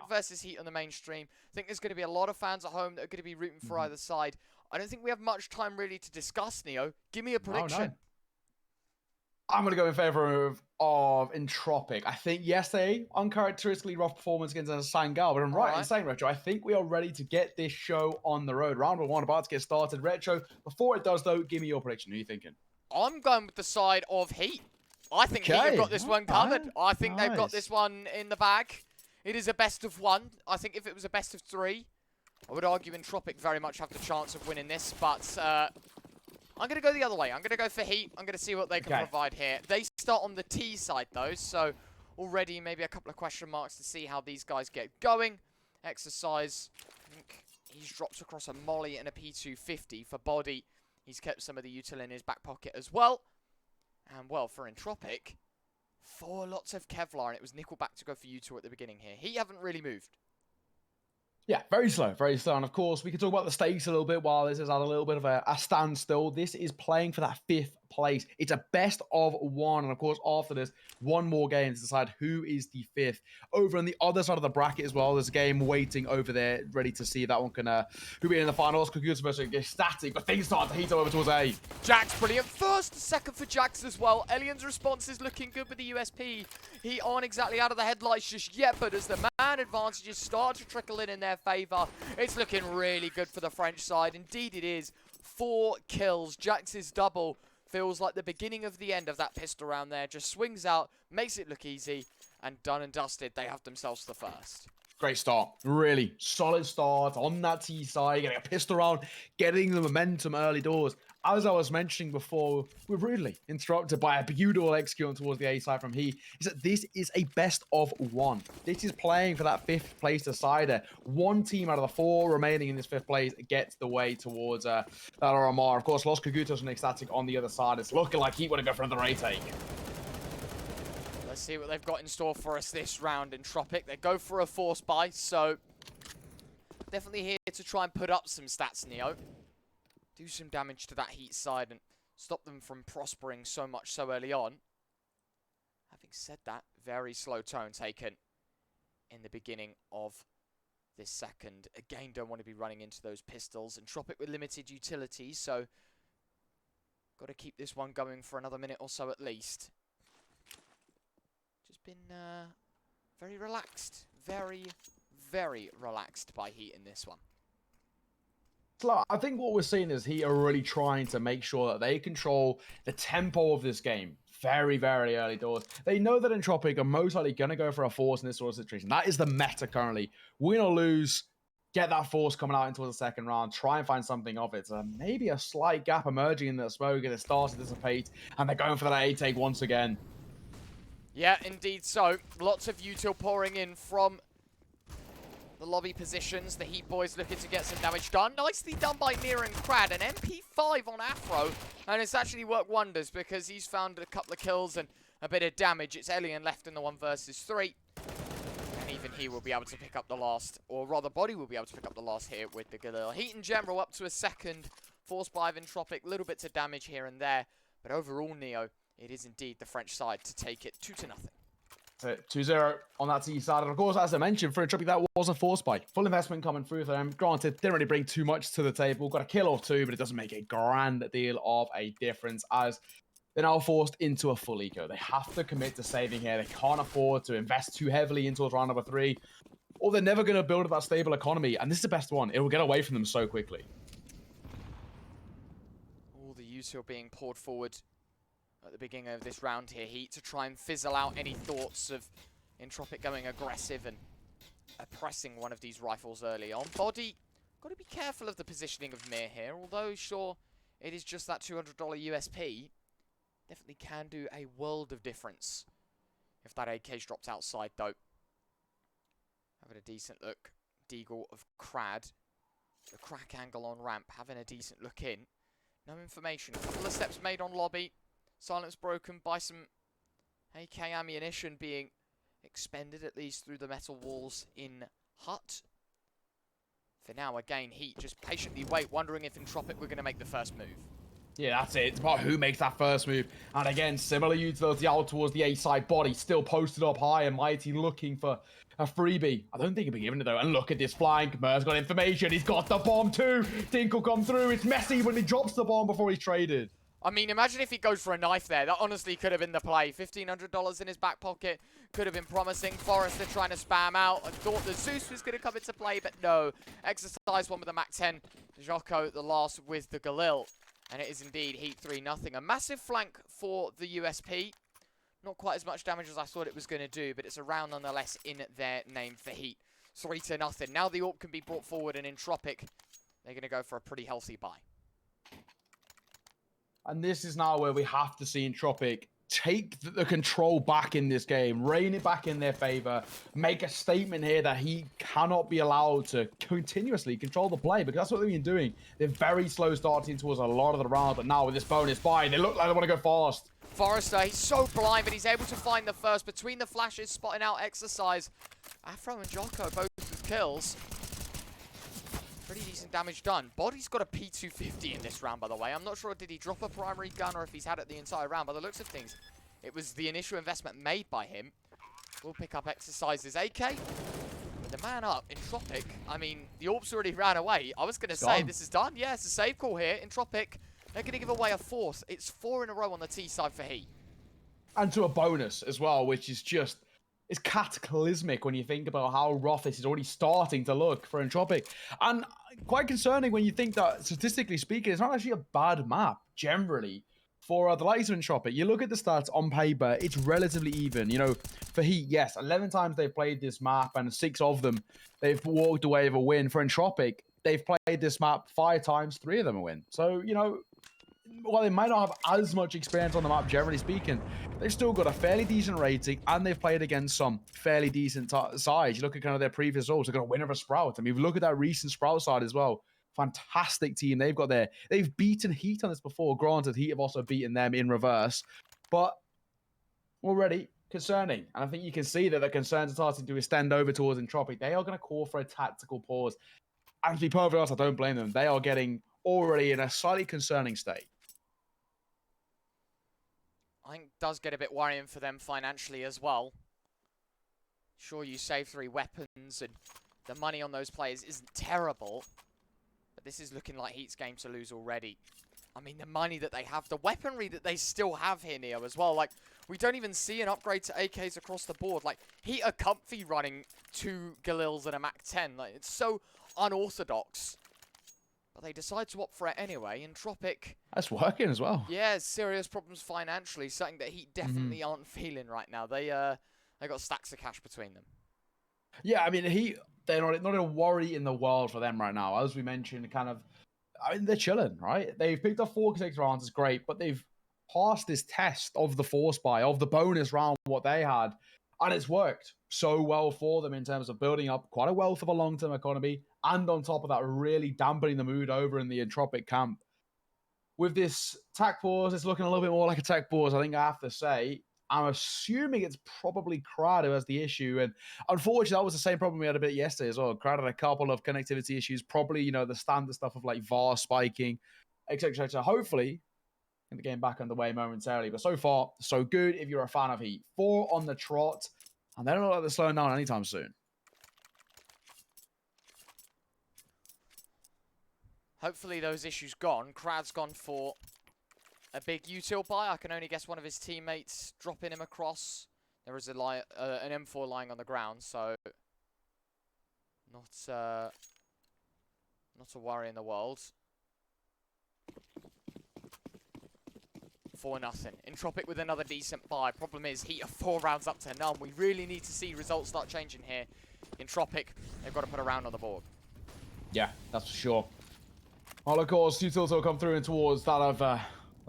versus Heat on the mainstream. I think there's going to be a lot of fans at home that are going to be rooting for either side. I don't think we have much time really to discuss, Neo. Give me a prediction. No. I'm going to go in favor of Entropiq. I think yesterday, uncharacteristically rough performance against Sangal, but I'm right in saying, Retro, I think we are ready to get this show on the road. Round one about to get started. Retro, before it does, though, give me your prediction. Who are you thinking? I'm going with the side of Heat. I think Heat have got this one covered. I think they've got this one in the bag. It is a best of one. I think if it was a best of three, I would argue Entropiq very much have the chance of winning this, but I'm going to go the other way. I'm going to go for Heat. I'm going to see what they can provide here. They start on the T side, though, so already maybe a couple of question marks to see how these guys get going. Exercise, I think he's dropped across a Molly and a P250 for body. He's kept some of the util in his back pocket as well. And, well, for Entropiq, 4 lots of Kevlar, and it was Nickelback to go for util at the beginning here. He haven't really moved. Yeah, very slow, very slow. And of course, we can talk about the stakes a little bit while this is at a little bit of a standstill. This is playing for that 5th place. It's a best of 1. And of course, after this, one more game to decide who is the 5th. Over on the other side of the bracket as well, there's a game waiting over there, ready to see that one can who be in the finals. Kukuta versus Static, but things start to heat up over towards A. Jax, brilliant. First, second for Jax as well. Alien's response is looking good with the USP. He aren't exactly out of the headlights just yet, but as the man advantages start to trickle in their favor, it's looking really good for the French side. Indeed it is. 4 kills. Jax's double feels like the beginning of the end of that pistol round there. Just swings out, makes it look easy, and done and dusted. They have themselves the first. Great start. Really solid start on that T side, getting a pistol round, getting the momentum early doors. As I was mentioning before, we're rudely interrupted by a beautiful execute towards the A side from Heat. Is that this is a best of 1. This is playing for that 5th place decider. 1 team out of the 4 remaining in this 5th place gets the way towards that RMR. Of course, Los Kagutos and Ecstatic on the other side. It's looking like Heat want to go for another A take. Let's see what they've got in store for us this round in Entropiq. They go for a force buy, so definitely here to try and put up some stats, Neo. Do some damage to that Heat side and stop them from prospering so much so early on. Having said that, very slow tone taken in the beginning of this second. Again, don't want to be running into those pistols. Entropiq with limited utility, so got to keep this one going for another minute or so at least. Just been very relaxed. Very, very relaxed by Heat in this one. So I think what we're seeing is Heat are really trying to make sure that they control the tempo of this game very, very early doors. They know that Entropiq are most likely going to go for a force in this sort of situation. That is the meta currently. Win or lose, get that force coming out into the second round, try and find something of it. Maybe a slight gap emerging in the smoke and it starts to dissipate, and they're going for that A take once again. Yeah, indeed so. Lots of util pouring in from the lobby positions. The Heat boys looking to get some damage done. Nicely done by Near and Crad. An MP5 on Afro. And it's actually worked wonders because he's found a couple of kills and a bit of damage. It's Alien left in the 1 versus 3. And even he will be able to pick up the last, or rather Body will be able to pick up the last here with the Galil. Heat in general up to a second. Forced by Entropiq. Little bits of damage here and there. But overall, Neo, it is indeed the French side to take it 2-0. 2-0 on that T side. And of course, as I mentioned, for Entropiq, that was a force buy. Full investment coming through for them. Granted, didn't really bring too much to the table. Got a kill or 2, but it doesn't make a grand deal of a difference as they're now forced into a full eco. They have to commit to saving here. They can't afford to invest too heavily into round number 3, or they're never going to build that stable economy. And this is the best one. It will get away from them so quickly. All the util being poured forward at the beginning of this round here, Heat, to try and fizzle out any thoughts of Entropiq going aggressive and oppressing one of these rifles early on. Body, got to be careful of the positioning of Mir here, although sure, it is just that $200 USP. Definitely can do a world of difference if that AK's dropped outside, though. Having a decent look. Deagle of Crad. The crack angle on ramp, having a decent look in. No information. A couple of steps made on lobby. Silence broken by some AK ammunition being expended, at least through the metal walls in hut. For now, again, Heat just patiently wait, wondering if Entropiq were going to make the first move. Yeah, that's it. It's about who makes that first move. And again, similar utility out towards the A side. Body still posted up high and mighty, looking for a freebie. I don't think he'll be giving it though. And look at this flank. Mer's got information. He's got the bomb too. Dink will come through. It's messy when he drops the bomb before he's traded. I mean, imagine if he goes for a knife there. That honestly could have been the play. $1,500 in his back pocket could have been promising. Forester trying to spam out. I thought the Zeus was going to come into play, but no. Exercise one with the MAC-10. Jocko the last with the Galil. And it is indeed Heat 3-0. A massive flank for the USP. Not quite as much damage as I thought it was going to do, but it's a round nonetheless in their name for Heat. 3-0. Now the AWP can be brought forward, and Entropiq, they're going to go for a pretty healthy buy. And this is now where we have to see Entropiq take the control back in this game, rein it back in their favor, make a statement here that he cannot be allowed to continuously control the play, because that's what they've been doing. They're very slow starting towards a lot of the round, but now with this bonus buy, they look like they want to go fast. Forester, he's so blind, but he's able to find the first between the flashes, spotting out Exercise. Afro and Jocko both with kills. Pretty decent damage done. Body's got a P250 in this round, by the way. I'm not sure did he drop a primary gun or if he's had it the entire round. By the looks of things, it was the initial investment made by him. We'll pick up Exercise's AK. With the man up, Entropiq, I mean, the AWP's already ran away. I was going to say, this is done. Yeah, it's a save call here. Entropiq, they're going to give away a fourth. It's 4 in a row on the T side for Heat. And to a bonus as well, which is just... it's cataclysmic when you think about how rough this is already starting to look for Entropiq. And quite concerning when you think that, statistically speaking, it's not actually a bad map, generally, for the likes of Entropiq. You look at the stats on paper, it's relatively even. You know, for Heat, yes, 11 times they've played this map, and 6 of them, they've walked away with a win. For Entropiq, they've played this map 5 times, 3 of them a win. So, you know, while they might not have as much experience on the map, generally speaking, they've still got a fairly decent rating, and they've played against some fairly decent sides. You look at kind of their previous results, they've got a win over Sprout. I mean, if you look at that recent Sprout side as well, fantastic team they've got there. They've beaten Heat on this before. Granted, Heat have also beaten them in reverse, but already concerning. And I think you can see that the concerns are starting to extend over towards Entropiq. They are going to call for a tactical pause. And to be perfectly honest, I don't blame them. They are getting already in a slightly concerning state. I think it does get a bit worrying for them financially as well. Sure, you save 3 weapons and the money on those players isn't terrible. But this is looking like Heat's game to lose already. I mean, the money that they have, the weaponry that they still have here, Neo, as well. Like, we don't even see an upgrade to AKs across the board. Like, Heat are comfy running 2 Galils and a MAC-10. Like, it's so unorthodox. But they decide to opt for it anyway. Entropiq, that's working as well. Yeah, serious problems financially. Something that Heat definitely aren't feeling right now. They got stacks of cash between them. Yeah, I mean, they're not a worry in the world for them right now. As we mentioned, kind of, I mean, they're chilling, right? They've picked up 4 consecutive rounds, it's great, but they've passed this test of the force buy, of the bonus round, what they had, and it's worked so well for them in terms of building up quite a wealth of a long-term economy, and on top of that, really dampening the mood over in the Entropiq camp. With this tech pause, it's looking a little bit more like a tech pause, I think I have to say. I'm assuming it's probably Crad who has the issue, and unfortunately, that was the same problem we had a bit yesterday as well. Crad had a couple of connectivity issues, probably, you know, the standard stuff of like VAR spiking, etc., etc. Hopefully, in the game back underway momentarily, but so far, so good if you're a fan of Heat. 4 on the trot, and they don't look like they're slowing down anytime soon. Hopefully those issues gone. Crad's gone for a big util buy. I can only guess one of his teammates dropping him across. There is an M4 lying on the ground, so not a worry in the world. 4-0. Entropiq with another decent buy. Problem is, Heat are 4 rounds up to none. We really need to see results start changing here. Entropiq, they've got to put a round on the board. Yeah, that's for sure. Well, of course, utils will come through in towards that of the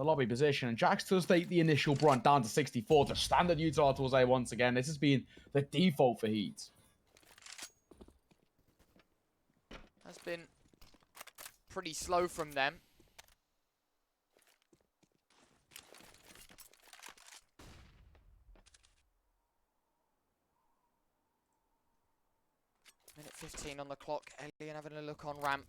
lobby position. And Jax does take the initial brunt down to 64 to standard util towards A once again. This has been the default for Heat. Has been pretty slow from them. Minute 15 on the clock. Alien having a look on ramp.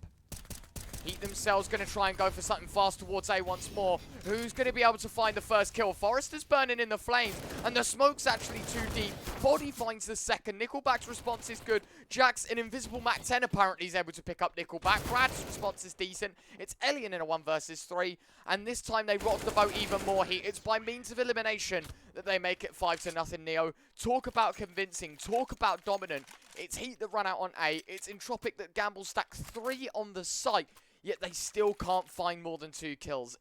Heat themselves going to try and go for something fast towards A once more. Who's going to be able to find the first kill? Forester's burning in the flames, and the smoke's actually too deep. Body finds the second. Nickelback's response is good. Jax, an invisible Mac 10, apparently is able to pick up Nickelback. Brad's response is decent. It's Elian in a 1 versus 3, and this time they rock the boat even more. Heat. It's by means of elimination that they make it 5-0, Neo. Talk about convincing. Talk about dominant. It's Heat that run out on A. It's Entropiq that gamble stack 3 on the site. Yet they still can't find more than 2 kills.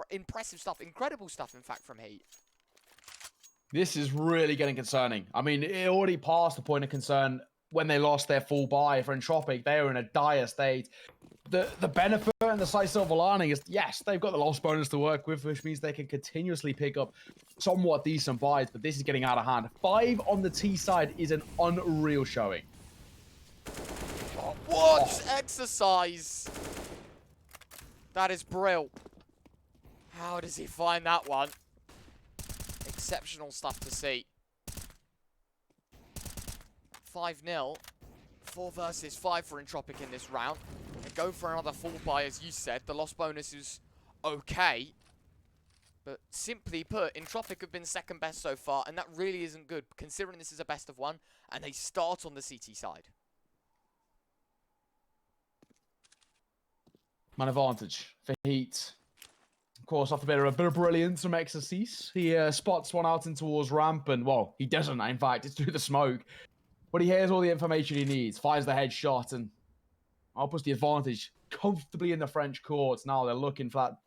Impressive stuff. Incredible stuff, in fact, from Heat. This is really getting concerning. I mean, it already passed the point of concern when they lost their full buy for Entropiq. They were in a dire state. The benefit and the slight silver lining is, yes, they've got the loss bonus to work with, which means they can continuously pick up somewhat decent buys, but this is getting out of hand. 5 on the T side is an unreal showing. What exercise! That is brill. How does he find that one? Exceptional stuff to see. 5-0. 4 versus 5 for Entropiq in this round. They go for another full buy, as you said. The loss bonus is okay. But simply put, Entropiq have been second best so far, and that really isn't good, considering this is a best of 1, and they start on the CT side. Man advantage for Heat. Of course, off a bit of brilliance from Exorcise. He spots one out in towards ramp, and, well, he doesn't, in fact. It's through the smoke. But he hears all the information he needs, fires the headshot, and puts the advantage comfortably in the French courts. Now they're looking for that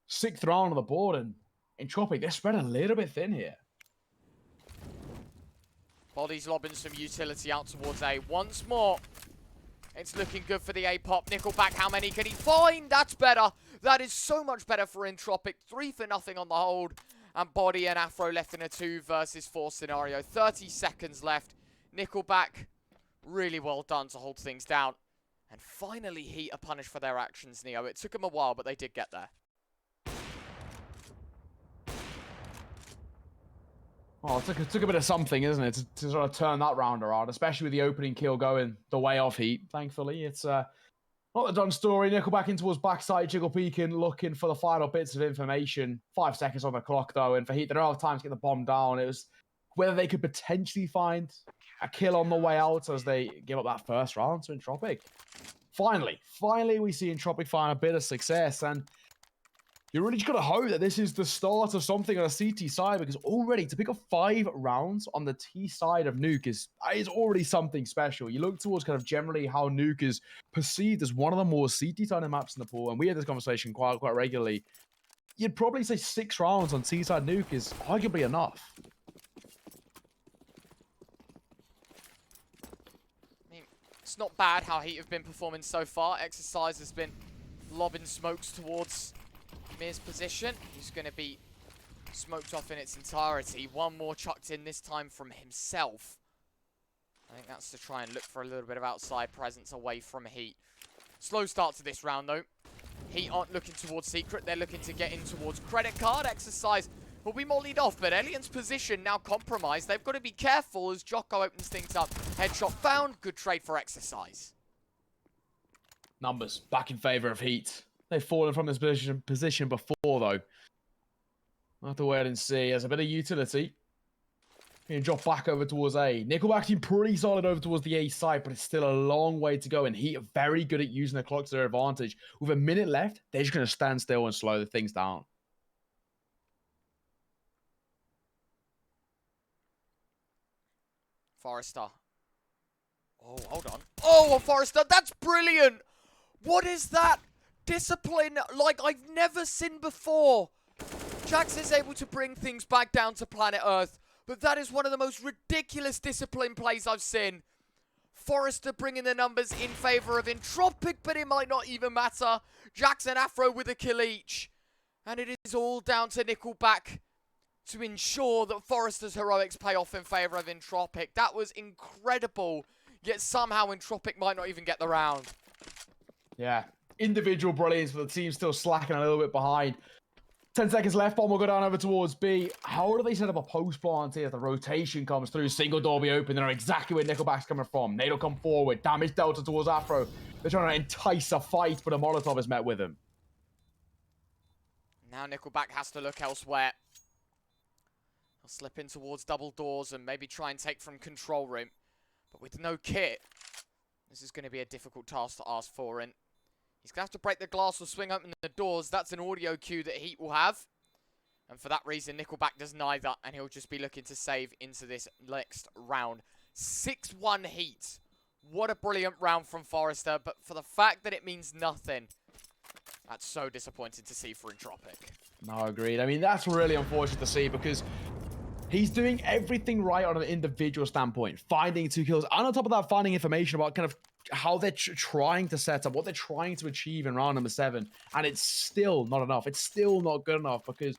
6th round on the board, and Entropiq, they're spread a little bit thin here. Body's lobbing some utility out towards A once more. It's looking good for the A-pop. Nickelback, how many can he find? That's better. That is so much better for Entropiq. 3-0 on the hold. And Body and Afro left in a 2 versus 4 scenario. 30 seconds left. Nickelback, really well done to hold things down. And finally, Heat are punished for their actions, Neo. It took them a while, but they did get there. Oh, it took a bit of something, isn't it, to sort of turn that round around, especially with the opening kill going the way of Heat. Thankfully, it's not the done story. Nickelback in towards backside, jiggle peeking, looking for the final bits of information. 5 seconds on the clock, though, and for Heat, they don't have time to get the bomb down. It was whether they could potentially find a kill on the way out as they give up that first round to Entropiq. Finally, we see Entropiq find a bit of success, and you really just got to hope that this is the start of something on a CT side, because already to pick up 5 rounds on the T side of Nuke is already something special. You look towards kind of generally how Nuke is perceived as one of the more CT-sided maps in the pool, and we had this conversation quite regularly. You'd probably say 6 rounds on T-side Nuke is arguably enough. It's not bad how Heat have been performing so far. Exercise has been lobbing smokes towards Mir's position. He's going to be smoked off in its entirety. One more chucked in, this time from himself. I think that's to try and look for a little bit of outside presence away from Heat. Slow start to this round, though. Heat aren't looking towards Secret. They're looking to get in towards Credit Card. Exercise will be mollied off, but Elian's position now compromised. They've got to be careful as Jocko opens things up. Headshot found. Good trade for Exercise. Numbers back in favor of Heat. They've fallen from this position before, though. We'll have to wait and see. There's a bit of utility. He can drop back over towards A. Nickelback team pretty solid over towards the A side, but it's still a long way to go, and Heat are very good at using the clock to their advantage. With a minute left, they're just going to stand still and slow the things down. Forester. Oh, hold on. Oh, Forester, that's brilliant! What is that? Discipline like I've never seen before. Jax is able to bring things back down to planet Earth, but that is one of the most ridiculous discipline plays I've seen. Forester bringing the numbers in favor of Entropiq, but it might not even matter. Jax and Afro with a kill each. And it is all down to Nickelback to ensure that Forester's heroics pay off in favor of Entropiq. That was incredible, yet somehow Entropiq might not even get the round. Yeah, individual brilliance, but the team's still slacking a little bit behind. 10 seconds left, bomb will go down over towards B. How do they set up a post plant here? The rotation comes through, single door be open. They know exactly where Nickelback's coming from. Nate will come forward, damage delta towards Afro. They're trying to entice a fight, but a Molotov is met with him. Now Nickelback has to look elsewhere. He'll slip in towards double doors and maybe try and take from control room. But with no kit, this is going to be a difficult task to ask for. And he's going to have to break the glass or swing open the doors. That's an audio cue that HEET will have. And for that reason, Nickelback does neither. And he'll just be looking to save into this next round. 6-1 HEET. What a brilliant round from Forester. But for the fact that it means nothing, that's so disappointing to see for Entropiq. No, agreed. I mean, that's really unfortunate to see because he's doing everything right on an individual standpoint. Finding 2 kills. And on top of that, finding information about kind of how they're trying to set up, what they're trying to achieve in round number 7. And it's still not enough. It's still not good enough because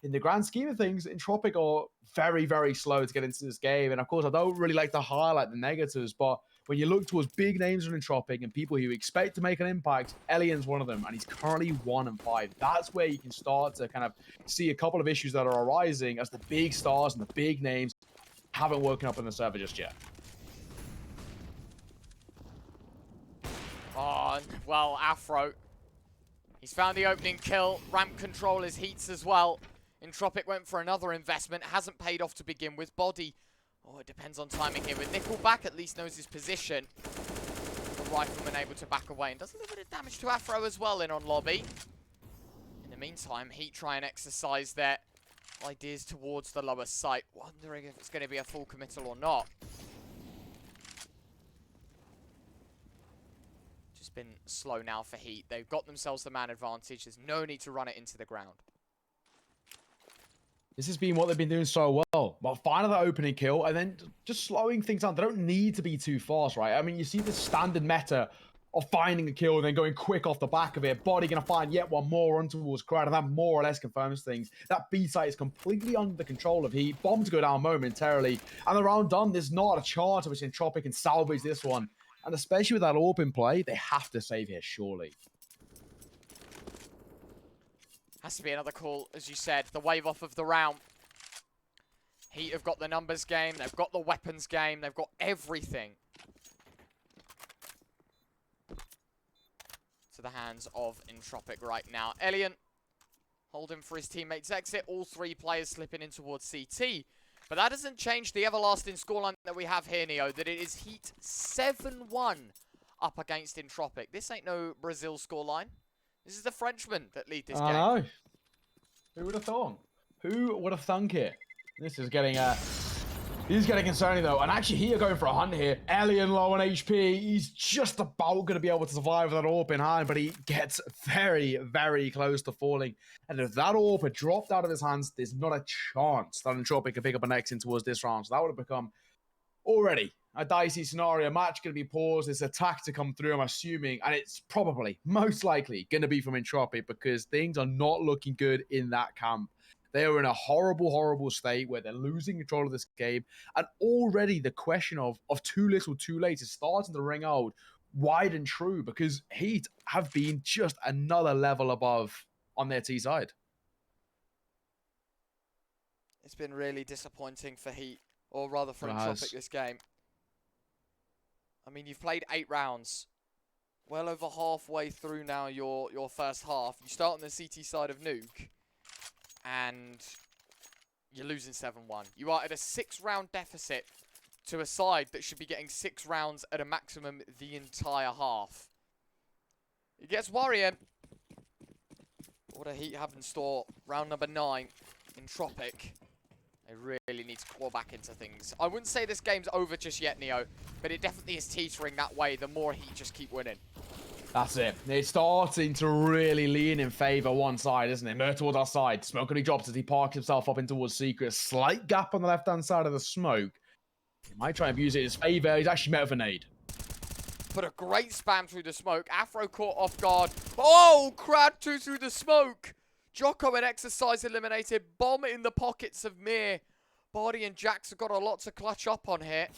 in the grand scheme of things, Entropiq are very, very slow to get into this game. And of course, I don't really like to highlight the negatives, but when you look towards big names in Entropiq and people who expect to make an impact, Elian's one of them, and he's currently 1-5. That's where you can start to kind of see a couple of issues that are arising as the big stars and the big names haven't woken up in the server just yet. Oh, well, Afro. He's found the opening kill. Ramp control is HEET's as well. Entropiq went for another investment. Hasn't paid off to begin with. Body. Oh, it depends on timing here. With Nickelback at least knows his position. The rifleman able to back away. And does a little bit of damage to Afro as well in on lobby. In the meantime, HEET try and exercise their ideas towards the lower site. Wondering if it's going to be a full committal or not. Just been slow now for HEET. They've got themselves the man advantage. There's no need to run it into the ground. This has been what they've been doing so well. But finding that opening kill and then just slowing things down. They don't need to be too fast, right? I mean, you see the standard meta of finding a kill and then going quick off the back of it. Body going to find yet one more run towards crowd, and that more or less confirms things. That B site is completely under the control of HEET. Bombs go down momentarily. And the round done, there's not a chance of which Entropiq can salvage this one. And especially with that AWP in play, they have to save here, surely. Has to be another call, as you said. The wave off of the round. HEET have got the numbers game. They've got the weapons game. They've got everything to the hands of Entropiq right now. Elian holding for his teammates' exit. All 3 players slipping in towards CT. But that doesn't change the everlasting scoreline that we have here, Neo. That it is HEET 7-1 up against Entropiq. This ain't no Brazil scoreline. This is the Frenchman that lead this game. I know. Who would have thought? Who would have thunk it? This is getting he's getting concerning though. And actually here going for a hunt here. Elian low on HP. He's just about going to be able to survive with that AWP in hand, but he gets very, very close to falling. And if that AWP had dropped out of his hands, there's not a chance that Entropiq could pick up an X in towards this round. So that would have become already a dicey scenario. Match going to be paused. This attack to come through, I'm assuming. And it's probably, most likely, going to be from Entropiq because things are not looking good in that camp. They are in a horrible, horrible state where they're losing control of this game. And already the question of too little, too late is starting to ring out wide and true because HEET have been just another level above on their T side. It's been really disappointing for HEET, or rather for Entropiq this game. I mean, you've played 8 rounds. Well over halfway through now your first half. You start on the CT side of Nuke. And you're losing 7-1. You are at a 6-round deficit to a side that should be getting 6 rounds at a maximum the entire half. It gets worrying. What do HEET have in store? Round number 9. Entropiq. They really need to claw back into things. I wouldn't say this game's over just yet, Neo. But it definitely is teetering that way the more HEET just keep winning. That's it. It's starting to really lean in favor one side, isn't it? More towards our side. Smoke only drops as he parks himself up in towards Secret. Slight gap on the left-hand side of the smoke. He might try and abuse it in his favor. He's actually met with a nade. Put a great spam through the smoke. Afro caught off guard. Oh, crowd 2 through the smoke. Jocko and Exercise eliminated. Bomb in the pockets of Mir. Body and Jax have got a lot to clutch up on here.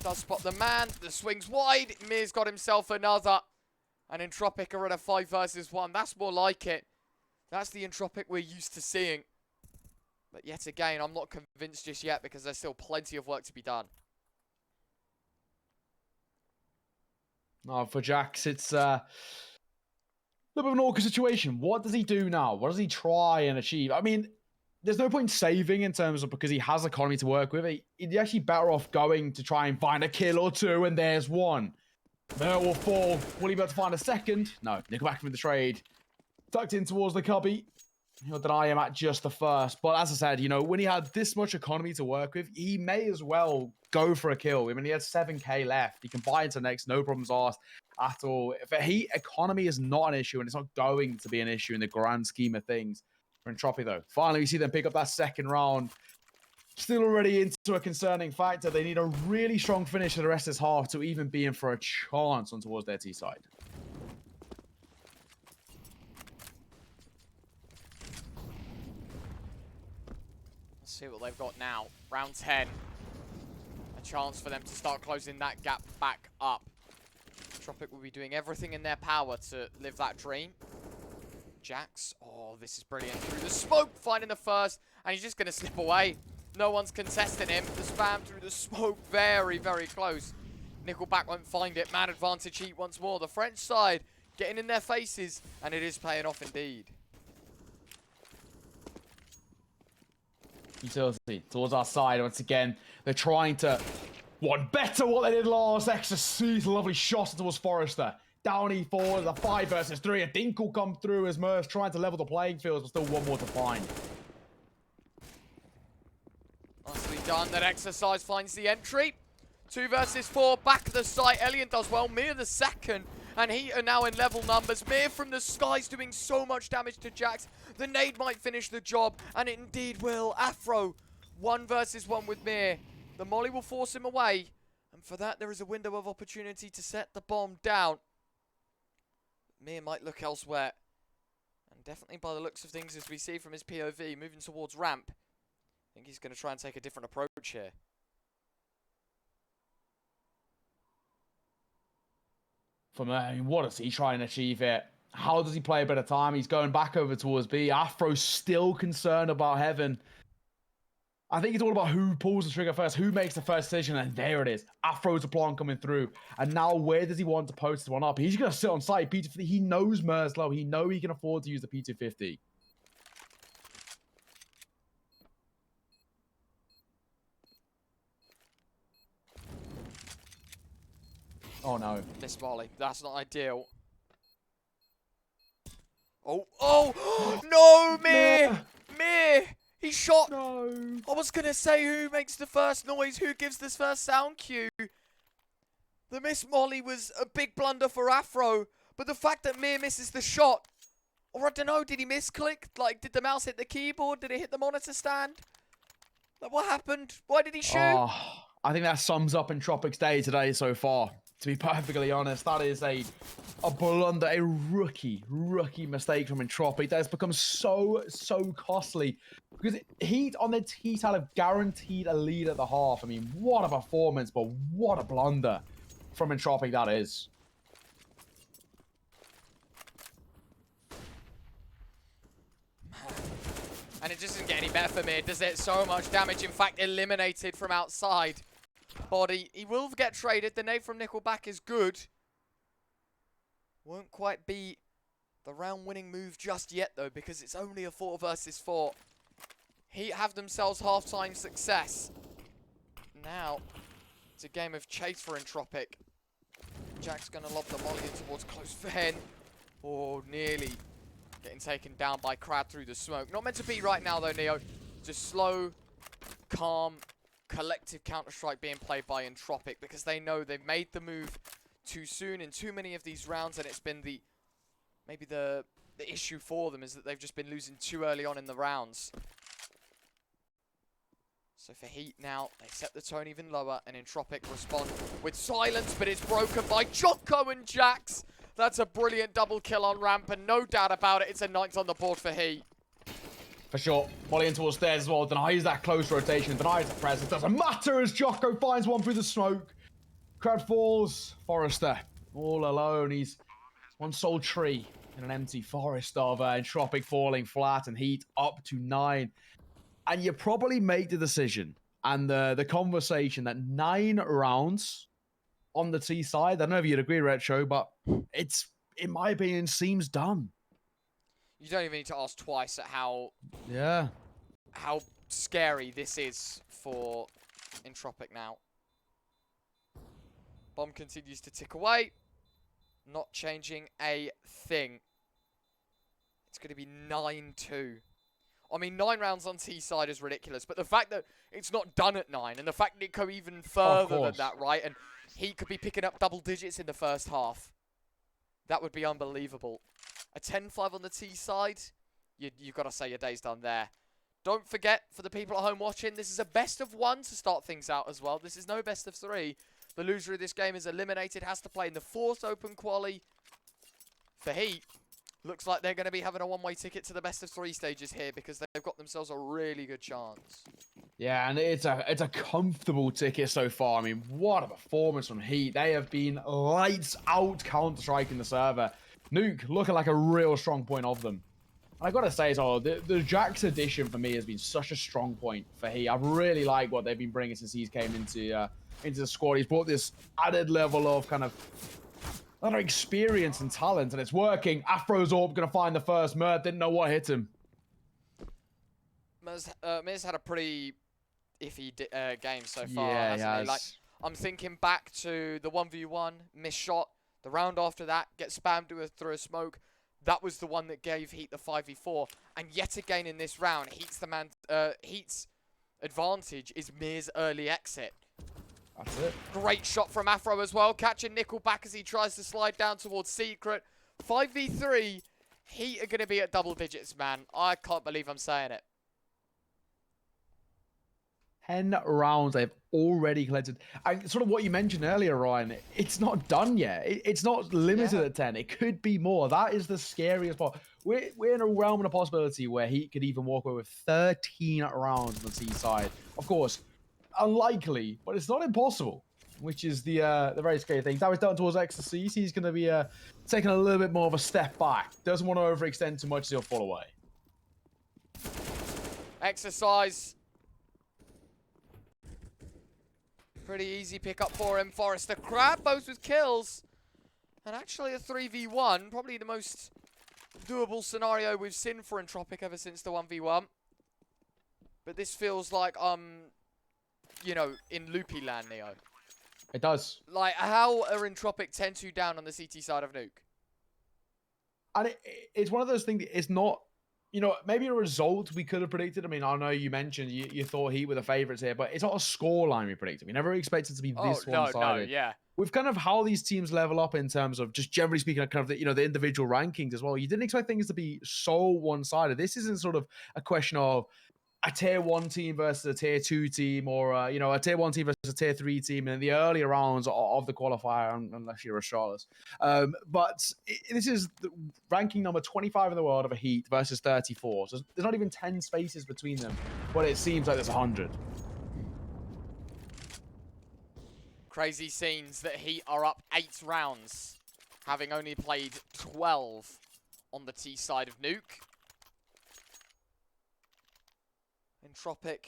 Does spot the man. The swing's wide. Mir's got himself another. And Entropiq are at a 5 versus 1. That's more like it. That's the Entropiq we're used to seeing. But yet again, I'm not convinced just yet because there's still plenty of work to be done. For Jax, it's a little bit of an awkward situation. What does he do now? What does he try and achieve? I mean, there's no point saving in terms of because he has economy to work with. He'd actually better off going to try and find a kill or two, and there's one. There will fall. Will he be able to find a second? No. Nickelback from the trade. Tucked in towards the cubby. He'll deny him at just the first. But as I said, when he had this much economy to work with, he may as well go for a kill. I mean, he has 7k left. He can buy into next, no problems asked at all. For Heat, economy is not an issue, and it's not going to be an issue in the grand scheme of things. For Entropiq, though, finally we see them pick up that second round. Still already into a concerning factor. They need a really strong finish for the rest of this half to even be in for a chance on towards their T side. Let's see what they've got now. Round 10. A chance for them to start closing that gap back up. Entropiq will be doing everything in their power to live that dream. Jax, oh, this is brilliant. Through the smoke, finding the first, and he's just going to slip away. No one's contesting him. The spam through the smoke, very, very close. Nickelback won't find it. Man advantage Heat once more. The French side getting in their faces, and it is paying off indeed. Utility towards our side once again. They're trying to better what they did last. Exercise, lovely shot towards Forester. Down E4, the 5 versus 3. A dink will come through as Merce trying to level the playing field, but still one more to find. Nicely done. That exercise finds the entry. 2 versus 4. Back of the site. Elian does well. Mir the second. And Heat are now in level numbers. Mir from the skies doing so much damage to Jax. The nade might finish the job. And it indeed will. Afro. 1 versus 1 with Mir. The molly will force him away. And for that, there is a window of opportunity to set the bomb down. Mir might look elsewhere. And definitely by the looks of things as we see from his POV, moving towards ramp. I think he's going to try and take a different approach here. What does he try and achieve here? How does he play a bit of time? He's going back over towards B. Afro's still concerned about Heaven. I think it's all about who pulls the trigger first, who makes the first decision, and there it is. Afro's plan coming through. And now where does he want to post this one up? He's going to sit on site. P250, he knows Mer's low. He knows he can afford to use the P250. Oh no. This volley, that's not ideal. Oh, no, Mir! Mir! He shot! No. I was gonna say who makes the first noise, who gives this first sound cue. The miss molly was a big blunder for Afro, but the fact that Mir misses the shot, or I don't know, did he misclick? Like, did the mouse hit the keyboard? Did it hit the monitor stand? Like, what happened? Why did he shoot? I think that sums up Entropiq's day today so far. To be perfectly honest, that is a blunder, a rookie mistake from Entropiq that has become so costly. Because Heat on their T-side have guaranteed a lead at the half. I mean, what a performance, but what a blunder from Entropiq that is. And it just doesn't get any better for Mir, does it? So much damage, in fact, eliminated from outside. Body, he will get traded. The nade from Nickelback is good. Won't quite be the round-winning move just yet, though, because it's only a 4 versus 4. Heat have themselves half-time success. Now, it's a game of chase for Entropiq. Jack's going to lob the molly in towards close Ven. Oh, nearly getting taken down by Crab through the smoke. Not meant to be right now, though, Neo. Just slow, calm, collective Counter-Strike being played by Entropiq because they know they've made the move too soon in too many of these rounds, and it's been maybe the issue for them is that they've just been losing too early on in the rounds. So for Heat now, they set the tone even lower, and Entropiq respond with silence, but it's broken by Jocko and Jax. That's a brilliant double kill on ramp, and no doubt about it, it's a 9th on the board for Heat. For sure. Molly in towards stairs as well. Denies that close rotation. Denies the presence. Doesn't matter as Jocko finds one through the smoke. Crowd falls. Forester all alone. He's one sole tree in an empty forest of Entropiq falling flat and Heat up to 9. And you probably make the decision and the conversation that 9 rounds on the T side. I don't know if you'd agree, Retro, but it's, in my opinion, seems done. You don't even need to ask twice at how scary this is for Entropiq now. Bomb continues to tick away. Not changing a thing. It's going to be 9-2. I mean, 9 rounds on T side is ridiculous, but the fact that it's not done at 9, and the fact that it could go even further than that, right? And he could be picking up double digits in the first half. That would be unbelievable. A 10-5 on the T side, you've got to say your day's done there. Don't forget, for the people at home watching, this is a best of 1 to start things out as well. This is no best of 3. The loser of this game is eliminated, has to play in the 4th open quali for HEET. Looks like they're going to be having a one-way ticket to the best of 3 stages here because they've got themselves a really good chance. Yeah, and it's a comfortable ticket so far. I mean, what a performance from HEET. They have been lights out counter-striking the server. Nuke looking like a real strong point of them. And I gotta say as well, the Jax addition for me has been such a strong point for HEET. I really like what they've been bringing since he's came into the squad. He's brought this added level of kind of experience and talent, and it's working. Afro's Orb gonna find the first Mert, didn't know what hit him. Miz had a pretty iffy game so far, yeah, hasn't he? Like, I'm thinking back to the 1v1, missed shot. The round after that, gets spammed through a smoke. That was the one that gave HEET the 5v4. And yet again in this round, HEET's advantage is Mir's early exit. That's it. Great shot from Afro as well, catching Nickel back as he tries to slide down towards Secret. 5v3, HEET are going to be at double digits, man. I can't believe I'm saying it. 10 rounds they've already collected. And sort of what you mentioned earlier, Ryan, it's not done yet. It's not limited at 10. It could be more. That is the scariest part. We're in a realm of possibility where HEET could even walk away with 13 rounds on the T side. Of course, unlikely, but it's not impossible, which is the very scary thing. That was down towards Ecstasy. He's going to be taking a little bit more of a step back. Doesn't want to overextend too much as he'll fall away. Exercise. Pretty easy pickup for him. Forester grab both with kills. And actually a 3v1. Probably the most doable scenario we've seen for Entropiq ever since the 1v1. But this feels like, you know, in loopy land, Neo. It does. Like, how are Entropiq 10-2 down on the CT side of Nuke? And it's one of those things, it's not, you know, maybe a result we could have predicted. I mean, I know you mentioned you thought HEET were the favourites here, but it's not a scoreline we predicted. We never expected it to be this one-sided. No, yeah. With kind of how these teams level up in terms of just generally speaking, kind of the, you know, the individual rankings as well. You didn't expect things to be so one-sided. This isn't sort of a question of a tier 1 team versus a tier 2 team, or you know, a tier 1 team versus a tier 3 team in the earlier rounds of the qualifier, unless you're a Charlotte. But this is the ranking number 25 in the world of a HEET versus 34. So there's not even 10 spaces between them, but it seems like there's 100. Crazy scenes that HEET are up 8 rounds, having only played 12 on the T side of Nuke. Entropiq,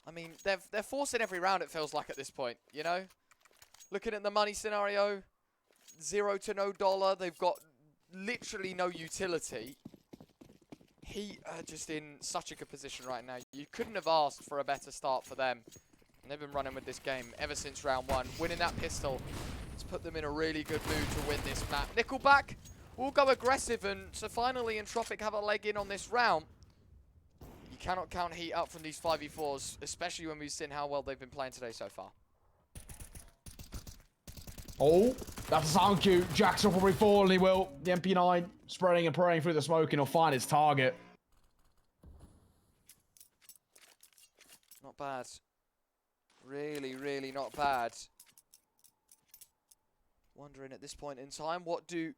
I mean, they're forcing every round, it feels like, at this point, you know? Looking at the money scenario, $0 to no dollar. They've got literally no utility. HEET are just in such a good position right now. You couldn't have asked for a better start for them. And they've been running with this game ever since round 1. Winning that pistol has put them in a really good mood to win this map. Nickelback will go aggressive, and so finally Entropiq have a leg in on this round. You cannot count HEET up from these 5v4s, especially when we've seen how well they've been playing today so far. Oh, that's a sound cue. Jax will probably fall, and he will. The MP9 spreading and praying through the smoke, and he'll find his target. Not bad. Really, really not bad. Wondering at this point in time, what do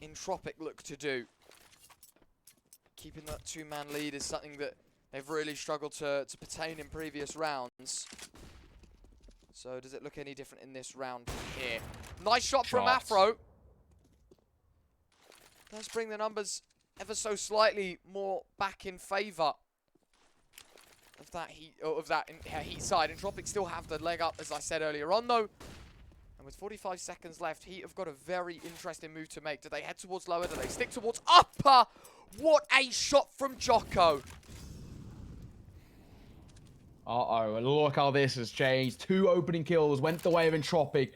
Entropiq look to do? Keeping that 2-man lead is something that they've really struggled to pertain in previous rounds. So does it look any different in this round here? Nice shot from Afro. Does bring the numbers ever so slightly more back in favour Heat side. Entropiq still have the leg up, as I said earlier on, though. And with 45 seconds left, Heat have got a very interesting move to make. Do they head towards lower? Do they stick towards upper? What a shot from Jocko. Uh-oh, look how this has changed. 2 opening kills went the way of Entropiq.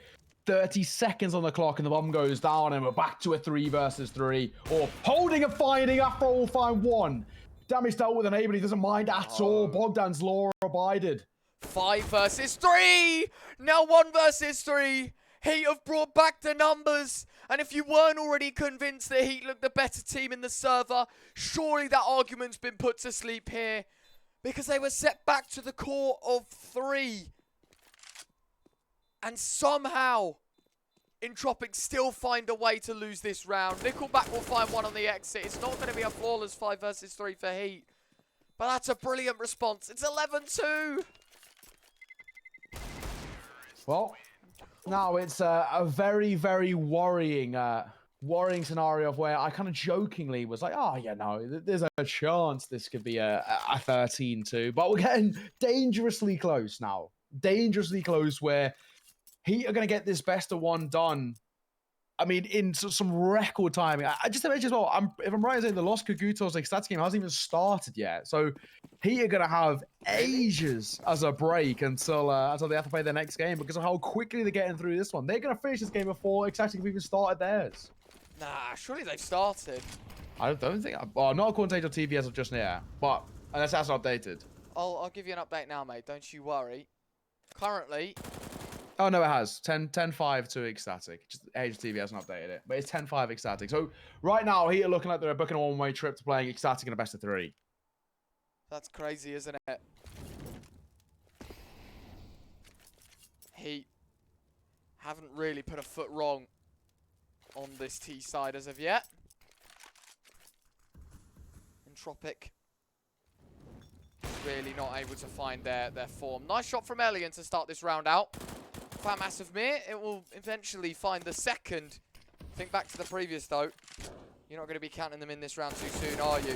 30 seconds on the clock and the bomb goes down and we're back to a 3 versus 3. Or holding and finding after all find 1. Damage dealt with an A, but he doesn't mind at all. Bogdan's law abided. 5 versus 3. Now 1 versus 3. Heat have brought back the numbers. And if you weren't already convinced that Heat looked the better team in the server, surely that argument's been put to sleep here. Because they were set back to the core of 3. And somehow, Entropiq still find a way to lose this round. Nickelback will find 1 on the exit. It's not going to be a flawless 5 versus 3 for Heat. But that's a brilliant response. It's 11-2. Well, now it's a very, very worrying scenario of where I kind of jokingly was like, oh, yeah, no, there's a chance this could be a 13-2. But we're getting dangerously close now. Dangerously close where Heat are going to get this best of 1 done. I mean, in some record timing. I just imagine as well, if I'm right in saying the Los Kagutos stats game hasn't even started yet. So Heat are going to have ages as a break until they have to play their next game because of how quickly they're getting through this one. They're going to finish this game before exactly have even started theirs. Nah, surely they've started. I don't think... Well, not according to TV as of just now. But unless that's updated. I'll give you an update now, mate. Don't you worry. Currently... Oh, no, it has. 10-5 to Ecstatic. Just HTV hasn't updated it. But it's 10-5 Ecstatic. So, right now, Heat are looking like they're booking a one-way trip to playing Ecstatic in a best of 3. That's crazy, isn't it? Heat haven't really put a foot wrong on this T side as of yet. Entropiq really not able to find their form. Nice shot from Elian to start this round out. Fat Massive Mir, it will eventually find the second. Think back to the previous though. You're not going to be counting them in this round too soon, are you?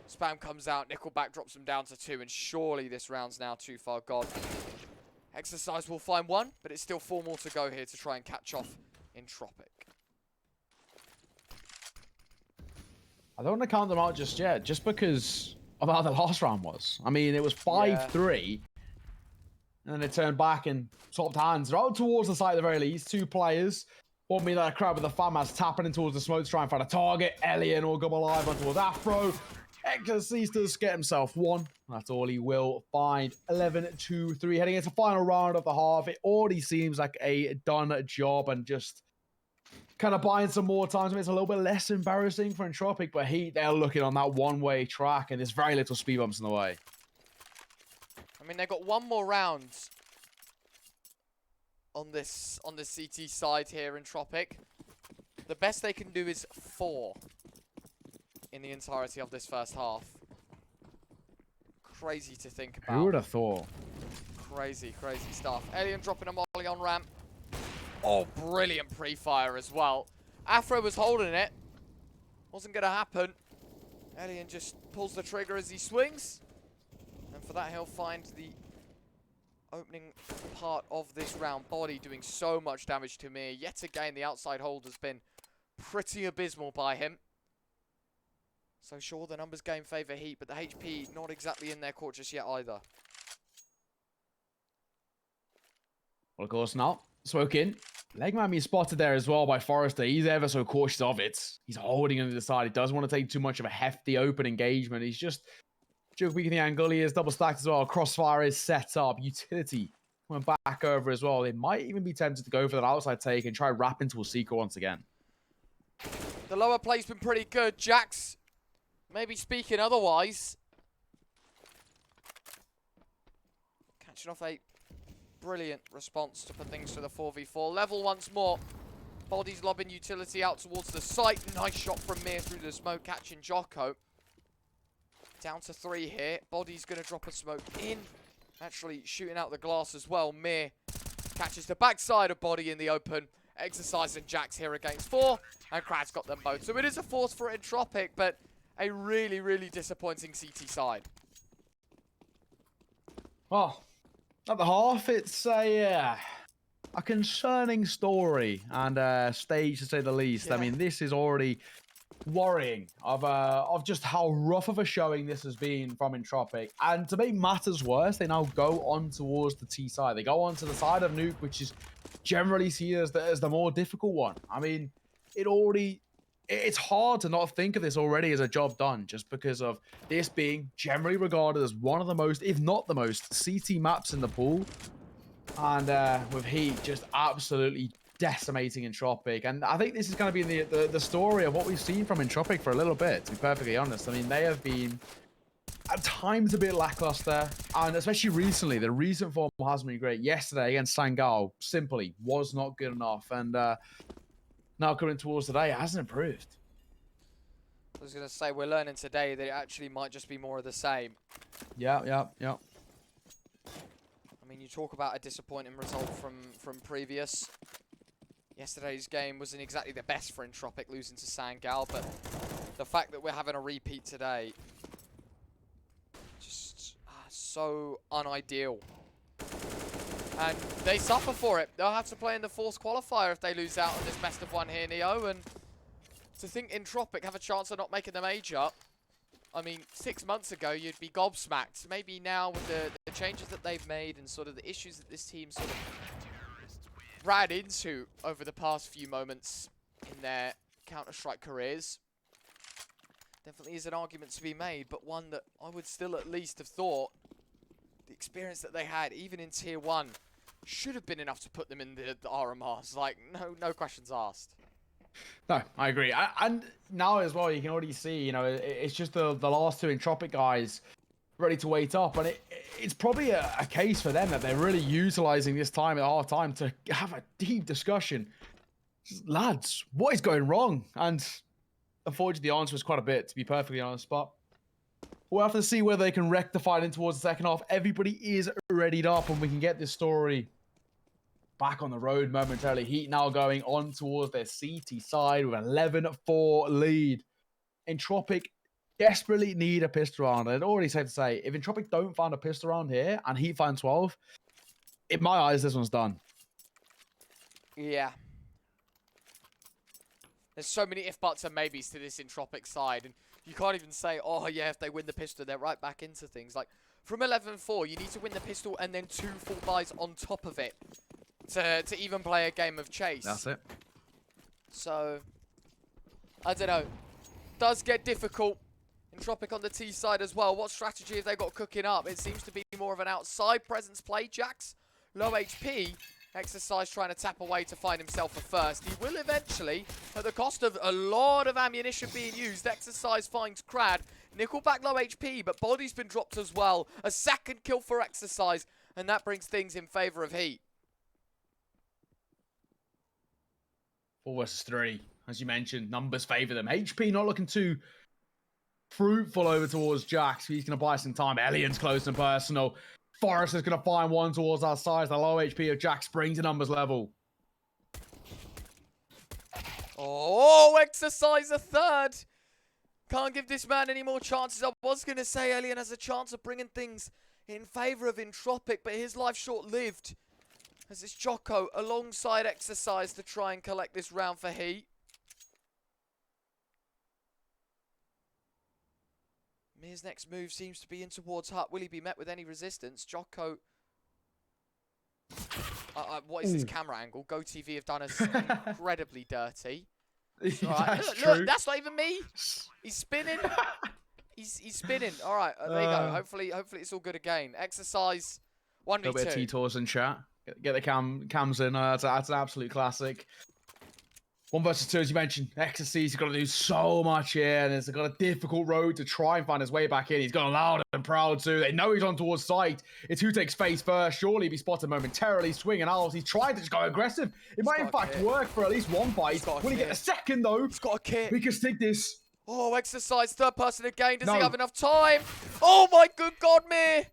Spam comes out, Nickelback drops them down to 2, and surely this round's now too far gone. Exercise will find 1, but it's still 4 more to go here to try and catch off Entropiq. I don't want to count them out just yet, just because of how the last round was. I mean, it was 5-3. And then they turned back and swapped hands. They're out towards the site at the very least. 2 players. Want me that crowd with the FAMAS tapping in towards the smoke to try and find a target. Elian will go alive on towards Afro. Exorcist does get himself 1. That's all he will find. 11-2-3. Heading into the final round of the half. It already seems like a done job and just kind of buying some more time. So it's a little bit less embarrassing for Entropiq, but Heat, they're looking on that one-way track and there's very little speed bumps in the way. I mean, they've got 1 more round on this CT side here, Entropiq. The best they can do is 4 in the entirety of this first half. Crazy to think about. Who would have thought? Crazy, crazy stuff. Alien dropping a molly on ramp. Oh, brilliant pre-fire as well. Afro was holding it. Wasn't going to happen. Alien just pulls the trigger as he swings. And for that, he'll find the opening part of this round. Body doing so much damage to Mir. Yet again, the outside hold has been pretty abysmal by him. So sure, the numbers game favour Heat, but the HP not exactly in their court just yet either. Well, of course not. Smoking. Leg might be spotted there as well by Forester. He's ever so cautious of it. He's holding on to the side. He doesn't want to take too much of a hefty open engagement. He's just joke weak in the angle. He is double stacked as well. Crossfire is set up. Utility coming back over as well. They might even be tempted to go for that outside take and try wrap into a seeker once again. The lower play's been pretty good. Jax maybe speaking otherwise. Catching off a brilliant response to put things to the 4v4 level once more. Body's lobbing utility out towards the site. Nice shot from Mir through the smoke, catching Jocko. Down to 3 here. Body's going to drop a smoke in. Actually shooting out the glass as well. Mir catches the backside of Body in the open. Exercise and Jax here against 4. And Krad's got them both. So it is a force for Entropiq, but a really, really disappointing CT side. Well, at the half, it's a concerning story and stage to say the least. I Yeah. mean, this is already worrying of just how rough of a showing this has been from Entropiq. And to make matters worse, they now go on towards the T side. They go on to the side of Nuke, which is generally seen as the more difficult one. I mean, it's hard to not think of this already as a job done, just because of this being generally regarded as one of the most, if not the most, CT maps in the pool. And with Heat just absolutely decimating Entropiq. And I think this is going to be the story of what we've seen from Entropiq for a little bit, to be perfectly honest. I mean, they have been at times a bit lackluster, and especially recently, the recent form hasn't been great. Yesterday against Sangao simply was not good enough, and now coming towards today, it hasn't improved. I was going to say, we're learning today that it actually might just be more of the same. Yeah. I mean, you talk about a disappointing result from previous. Yesterday's game wasn't exactly the best for Entropiq, losing to Sangao, but the fact that we're having a repeat today, just so unideal. And they suffer for it. They'll have to play in the forced qualifier if they lose out on this best of one here, Neo. And to think Entropiq have a chance of not making the major, I mean, 6 months ago, you'd be gobsmacked. Maybe now with the changes that they've made and sort of the issues that this team sort of ran into over the past few moments in their Counter-Strike careers, definitely is an argument to be made, but one that I would still at least have thought the experience that they had, even in Tier 1, should have been enough to put them in the RMRs. Like, no questions asked. No, I agree. And now as well, you can already see, you know, it's just the last two Entropiq guys ready to wait up. And it's probably a case for them that they're really utilizing this time at half time to have a deep discussion. Just, lads, what is going wrong? And unfortunately, the answer is quite a bit, to be perfectly honest. But we'll have to see whether they can rectify it in towards the second half. Everybody is readied up and we can get this story back on the road momentarily. Heat now going on towards their CT side with an 11-4 lead. Entropiq desperately need a pistol round. I'd already said to say, if Entropiq don't find a pistol round here and Heat find 12, in my eyes, this one's done. Yeah. There's so many if, buts, and maybes to this Entropiq side, and you can't even say, oh yeah, if they win the pistol, they're right back into things. Like, from 11-4, you need to win the pistol and then 2 full buys on top of it to even play a game of chase. That's it. So, I don't know. Does get difficult. Entropiq on the T side as well. What strategy have they got cooking up? It seems to be more of an outside presence play. Jax, low HP. Exercise trying to tap away to find himself a first. He will eventually, at the cost of a lot of ammunition being used. Exercise finds Crad. Nickelback low HP, but body's been dropped as well. A second kill for Exercise, and that brings things in favor of Heat. 4 versus 3. As you mentioned, numbers favor them. HP not looking too fruitful over towards Jax. He's going to buy some time. Elian's close and personal. Forester's going to find one towards our side. The low HP of Jax brings the numbers level. Oh, Exercise a third. Can't give this man any more chances. I was going to say Elian has a chance of bringing things in favor of Entropiq, but his life short-lived. As it's Jocko alongside Exercise to try and collect this round for Heat. Mir's next move seems to be in towards Hut. Will he be met with any resistance? Jocko. What is this camera angle? GoTV have done us incredibly dirty. Right. Look, that's not even me. He's spinning. He's spinning. All right, there you go. Hopefully it's all good again. Exercise 1v2. A little bit of T-Tours in chat. Get the cams in. That's an absolute classic. 1 versus 2, as you mentioned. Exercise, he's got to do so much here, and he's got a difficult road to try and find his way back in. He's gone loud and proud too. They know he's on towards site. It's who takes face first. Surely he'll be spotted momentarily. Swinging out. He's trying to just go aggressive. It might in fact work for at least one fight. Will he get a second though? He's got a kit. We can stick this. Oh, Exercise, third person again. Does he have enough time? Oh my good God, Mir!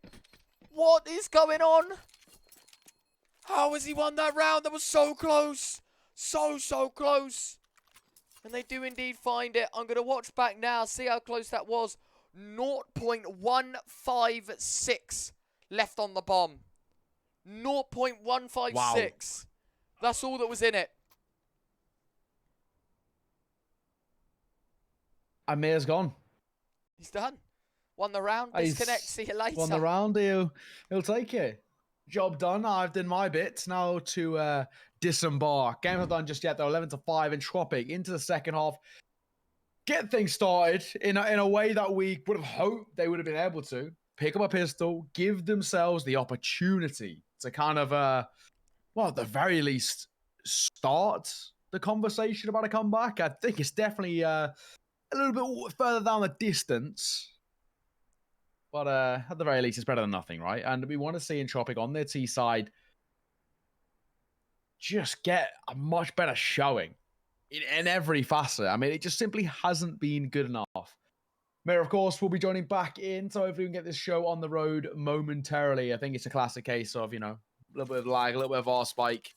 What is going on? How has he won that round? That was so close. So close. And they do indeed find it. I'm going to watch back now, see how close that was. 0.156 left on the bomb. 0.156. Wow. That's all that was in it. Amir's gone. He's done. Won the round. Disconnect. See you later. Won the round. He'll take it. Job done. I've done my bit. Now to disembark. Game not done just yet though. 11-5. Entropiq into the second half. Get things started in a way that we would have hoped they would have been able to. Pick up a pistol. Give themselves the opportunity to kind of, well, at the very least, start the conversation about a comeback. I think it's definitely a little bit further down the distance. But at the very least, it's better than nothing, right? And we want to see Entropiq on their T side just get a much better showing in every facet. I mean, it just simply hasn't been good enough. Mayor, of course, will be joining back in, so hopefully we can get this show on the road momentarily. I think it's a classic case of, you know, a little bit of lag, a little bit of R spike.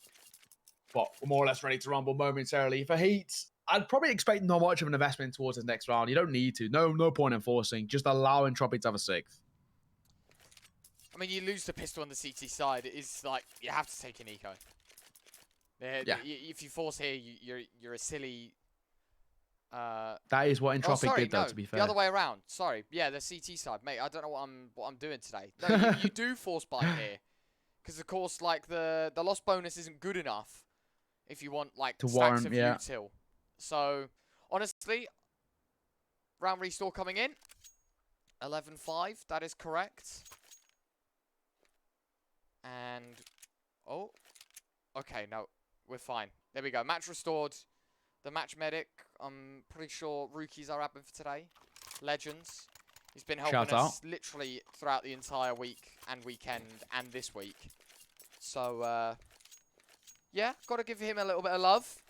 But we're more or less ready to rumble momentarily. For HEET, I'd probably expect not much of an investment towards this next round. You don't need to. No point in forcing. Just allow Entropiq to have a sixth. I mean, you lose the pistol on the CT side. It is like, you have to take an eco. Yeah. If you force here, you're a silly... that is what Entropiq did, though, to be fair. The other way around. Sorry. Yeah, the CT side. Mate, I don't know what I'm doing today. No, you do force buy here. Because, of course, like, the loss bonus isn't good enough if you want, like, to stacks warrant, of yeah. util. So, honestly, round restore coming in. 11-5. That is correct. And, oh. Okay, no. We're fine. There we go. Match restored. The match medic, I'm pretty sure rookies are happening for today. Legends. He's been helping us literally throughout the entire week and weekend and this week. So, yeah, got to give him a little bit of love.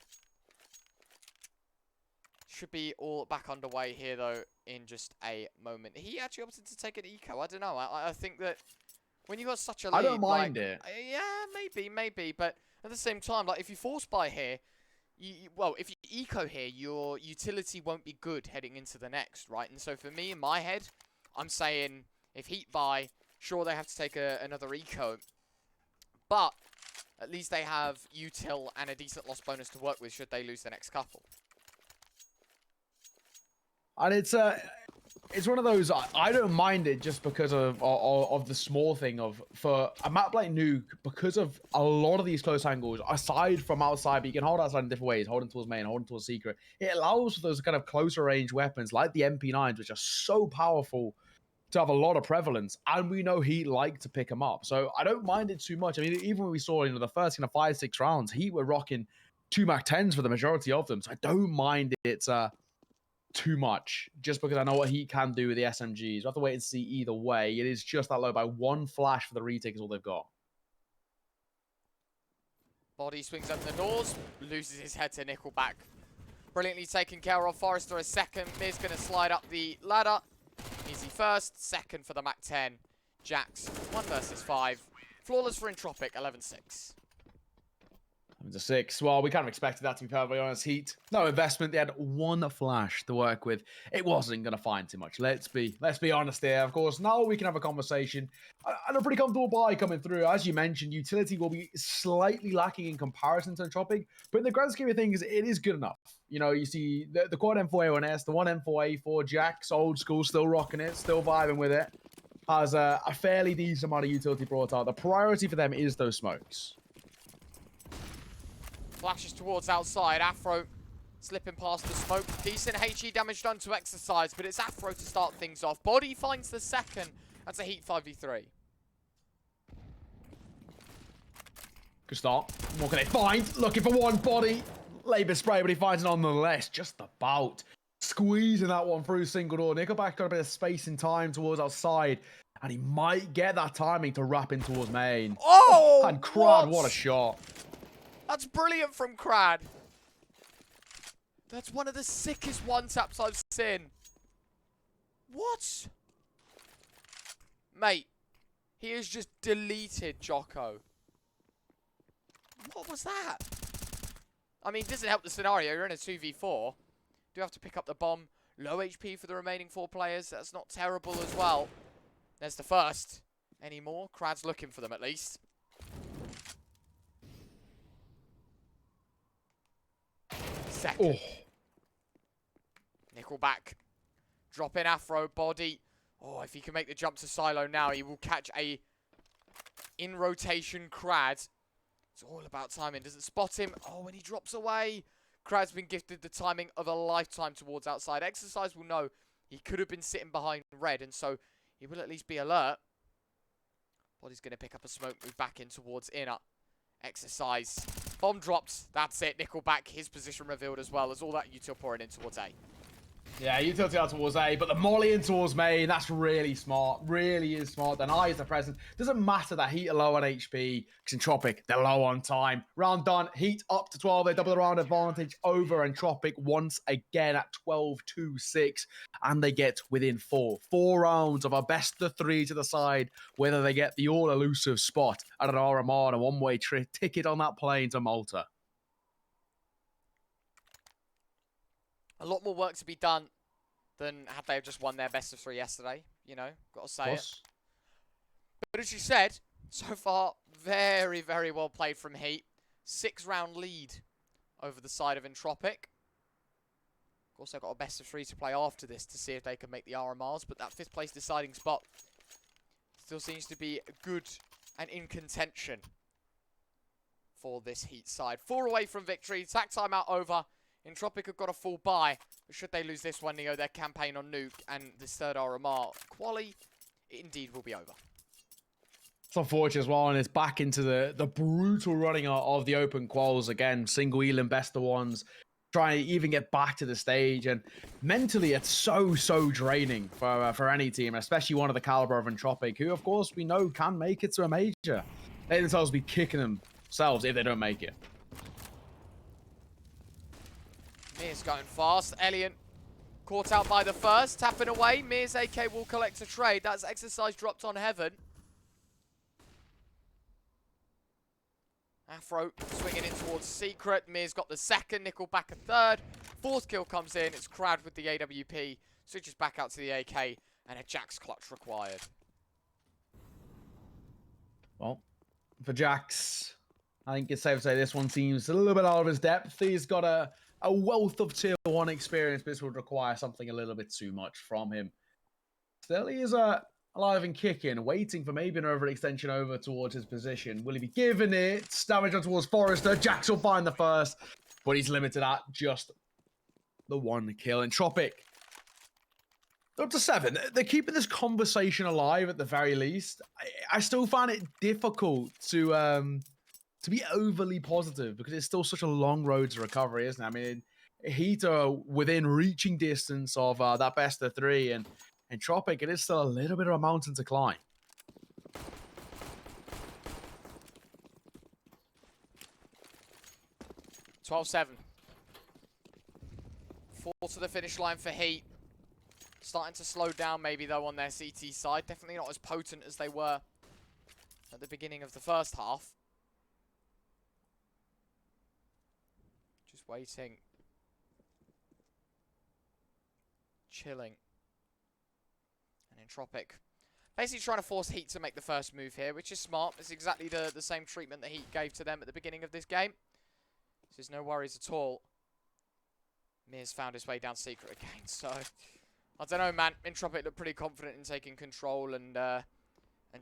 Should be all back underway here, though, in just a moment. He actually opted to take an eco. I don't know. I think that when you got such a lead... I don't mind it. Yeah, maybe. But at the same time, like, if you force buy here... well, if you eco here, your utility won't be good heading into the next, right? And so for me, in my head, I'm saying if HEET buy, sure, they have to take another eco. But at least they have util and a decent loss bonus to work with should they lose the next couple. And it's one of those, I don't mind it just because of the small thing of, for a map like Nuke, because of a lot of these close angles, aside from outside, but you can hold outside in different ways, holding towards main, holding towards secret, it allows for those kind of closer range weapons like the MP9s, which are so powerful to have a lot of prevalence, and we know HEET like to pick them up. So I don't mind it too much. I mean, even when we saw, the first kind of 5-6 rounds, HEET were rocking 2 MAC-10s for the majority of them, so I don't mind it too much, just because I know what HEET can do with the SMGs. We'll have to wait and see either way. It is just that low by 1 flash for the retake is all they've got. Body swings up the doors, loses his head to Nickelback. Brilliantly taken care of. Forester is second. Mir's going to slide up the ladder. Easy first. Second for the MAC-10. Jax, 1 versus 5. Flawless for Entropiq, 11-6. 6. Well, we kind of expected that, to be perfectly honest. HEET, no investment. They had 1 flash to work with. It wasn't going to find too much. Let's be honest here. Of course, now we can have a conversation. And a pretty comfortable buy coming through. As you mentioned, utility will be slightly lacking in comparison to Entropiq, but in the grand scheme of things, it is good enough. You see the quad M4A1S, the 1 M4A4, Jax, old school, still rocking it, still vibing with it. Has a fairly decent amount of utility brought out. The priority for them is those smokes. Flashes towards outside. Afro slipping past the smoke. Decent HE damage done to Exercise, but it's Afro to start things off. Body finds the second. That's a HEET 5v3. Good start. What can they find? Looking for 1 body. Labour spray, but he finds it nonetheless. Just about squeezing that one through single door. Nickelback got a bit of space and time towards outside, and he might get that timing to wrap in towards main. Oh! And Crad, what a shot. That's brilliant from Crad. That's one of the sickest one-taps I've seen. What? Mate, he has just deleted Jocko. What was that? I mean, it doesn't help the scenario. You're in a 2v4. Do have to pick up the bomb. Low HP for the remaining 4 players. That's not terrible as well. There's the first. anymore. Crad's looking for them at least. Second. Oh. Nickelback. Drop in Afro body. Oh, if he can make the jump to silo now, he will catch a in rotation Crad. It's all about timing. Doesn't spot him. Oh, and he drops away. Crad's been gifted the timing of a lifetime towards outside. Exercise will know he could have been sitting behind red, and so he will at least be alert. Body's going to pick up a smoke, move back in towards inner. Exercise. Bomb dropped. That's it. Nickelback, his position revealed as well as all that util pouring in towards A. Yeah, utility out towards A, but the molly in towards main, that's really smart. Really is smart. Denies the presence. Doesn't matter that Heat are low on HP, because Entropiq, they're low on time. Round done. Heat up to 12. They double the round advantage over Entropiq once again at 12-2-6. And they get within 4. 4 rounds of a best of 3 to the side, whether they get the all-elusive spot at an RMR and a one-way ticket on that plane to Malta. A lot more work to be done than had they have just won their best of 3 yesterday. You know, got to say it. But as you said, so far, very, very well played from Heat. 6-round lead over the side of Entropiq. Also got a best of 3 to play after this to see if they can make the RMRs. But that 5th place deciding spot still seems to be good and in contention for this Heat side. 4 away from victory. Attack timeout over. Entropiq have got a full buy, but should they lose this one, Neo, their campaign on Nuke and this 3rd RMR quali, it indeed will be over. It's unfortunate as well, and it's back into the brutal running of the open quals again. Single Elam, best of ones, trying to even get back to the stage, and mentally it's so draining for any team, especially one of the caliber of Entropiq, who of course we know can make it to a major. They themselves be kicking themselves if they don't make it. Mears going fast. Elian caught out by the first. Tapping away. Mears AK will collect a trade. That's Exercise dropped on Heaven. Afro swinging in towards Secret. Mears got the second. Nickelback a third. 4th kill comes in. It's Crad with the AWP. Switches back out to the AK. And a Jax clutch required. Well, for Jax, I think it's safe to say this one seems a little bit out of his depth. He's got a wealth of tier 1 experience, but this would require something a little bit too much from him. Still, he is alive and kicking, waiting for maybe an overextension over towards his position. Will he be given it? Damage on towards Forester. Jax will find the first, but he's limited at just the 1 kill. Entropiq up to 7. They're keeping this conversation alive at the very least. I still find it difficult to be overly positive because it's still such a long road to recovery, isn't it? I mean, Heat are within reaching distance of that best of 3, and Entropiq, it is still a little bit of a mountain to climb. (12-7). 4 to the finish line for Heat. Starting to slow down maybe though on their CT side. Definitely not as potent as they were at the beginning of the first half. Just waiting. Chilling. And Entropiq basically trying to force Heat to make the first move here, which is smart. It's exactly the same treatment that Heat gave to them at the beginning of this game. There's no worries at all. Mears found his way down Secret again, so I don't know, man. Entropiq looked pretty confident in taking control and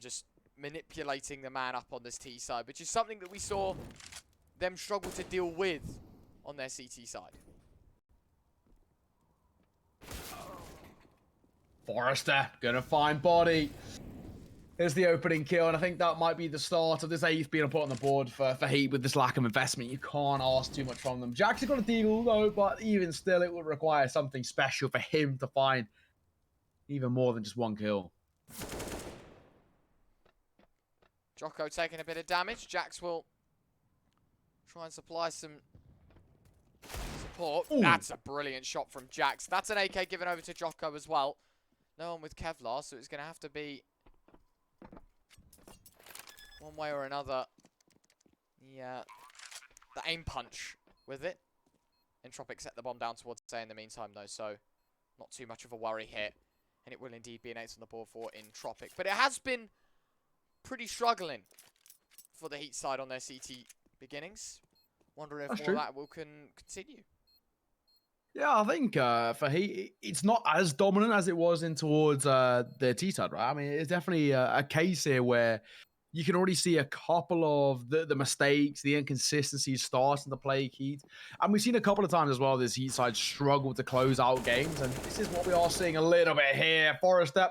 just manipulating the man up on this T side, which is something that we saw them struggle to deal with on their CT side. Forester gonna find body. Here's the opening kill, and I think that might be the start of this 8th being put on the board for Heat with this lack of investment. You can't ask too much from them. Jax has got a deagle though, but even still, it would require something special for him to find even more than just 1 kill. Jocko taking a bit of damage. Jax will try and supply some support. Ooh. That's a brilliant shot from Jax. That's an AK given over to Jocko as well. No one with Kevlar, so it's going to have to be one way or another. Yeah, the aim punch with it. Entropiq set the bomb down towards A in the meantime, though, so not too much of a worry here. And it will indeed be an 8 on the board for Entropiq. But it has been pretty struggling for the Heat side on their CT beginnings. Wondering if That's more true. of that will continue. Yeah, I think for Heat, it's not as dominant as it was in towards the T side, right? I mean, it's definitely a case here where you can already see a couple of the mistakes, the inconsistencies starting to plague Heat. And we've seen a couple of times as well this Heat side struggle to close out games. And this is what we are seeing a little bit here. Forester,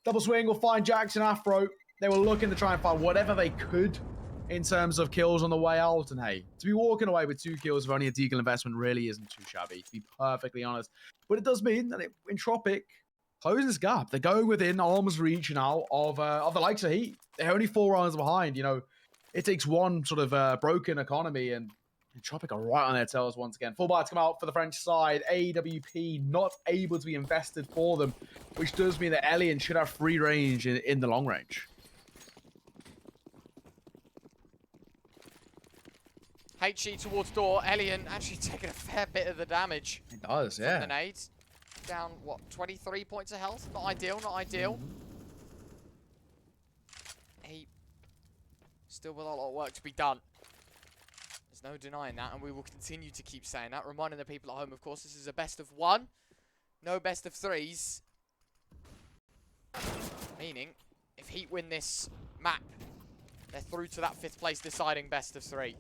double swing will find Jackson Afro. They were looking to try and find whatever they could in terms of kills on the way out. And hey, to be walking away with 2 kills for only a deagle investment really isn't too shabby, to be perfectly honest. But it does mean that Entropiq closing this gap. They're going within arm's reach now of the likes of Heat. They're only 4 rounds behind. You know, it takes one sort of broken economy and Entropiq are right on their tails once again. Full buy to come out for the French side. AWP not able to be invested for them, which does mean that Elian should have free range in the long range. HE towards door. Elian actually taking a fair bit of the damage. It does, From yeah. the nades. Down, what, 23 points of health? Not ideal, not ideal. He still with a lot of work to be done. There's no denying that, and we will continue to keep saying that. Reminding the people at home, of course, this is a best of 1. No best of 3s. Meaning, if Heat win this map, they're through to that 5th place deciding best of 3.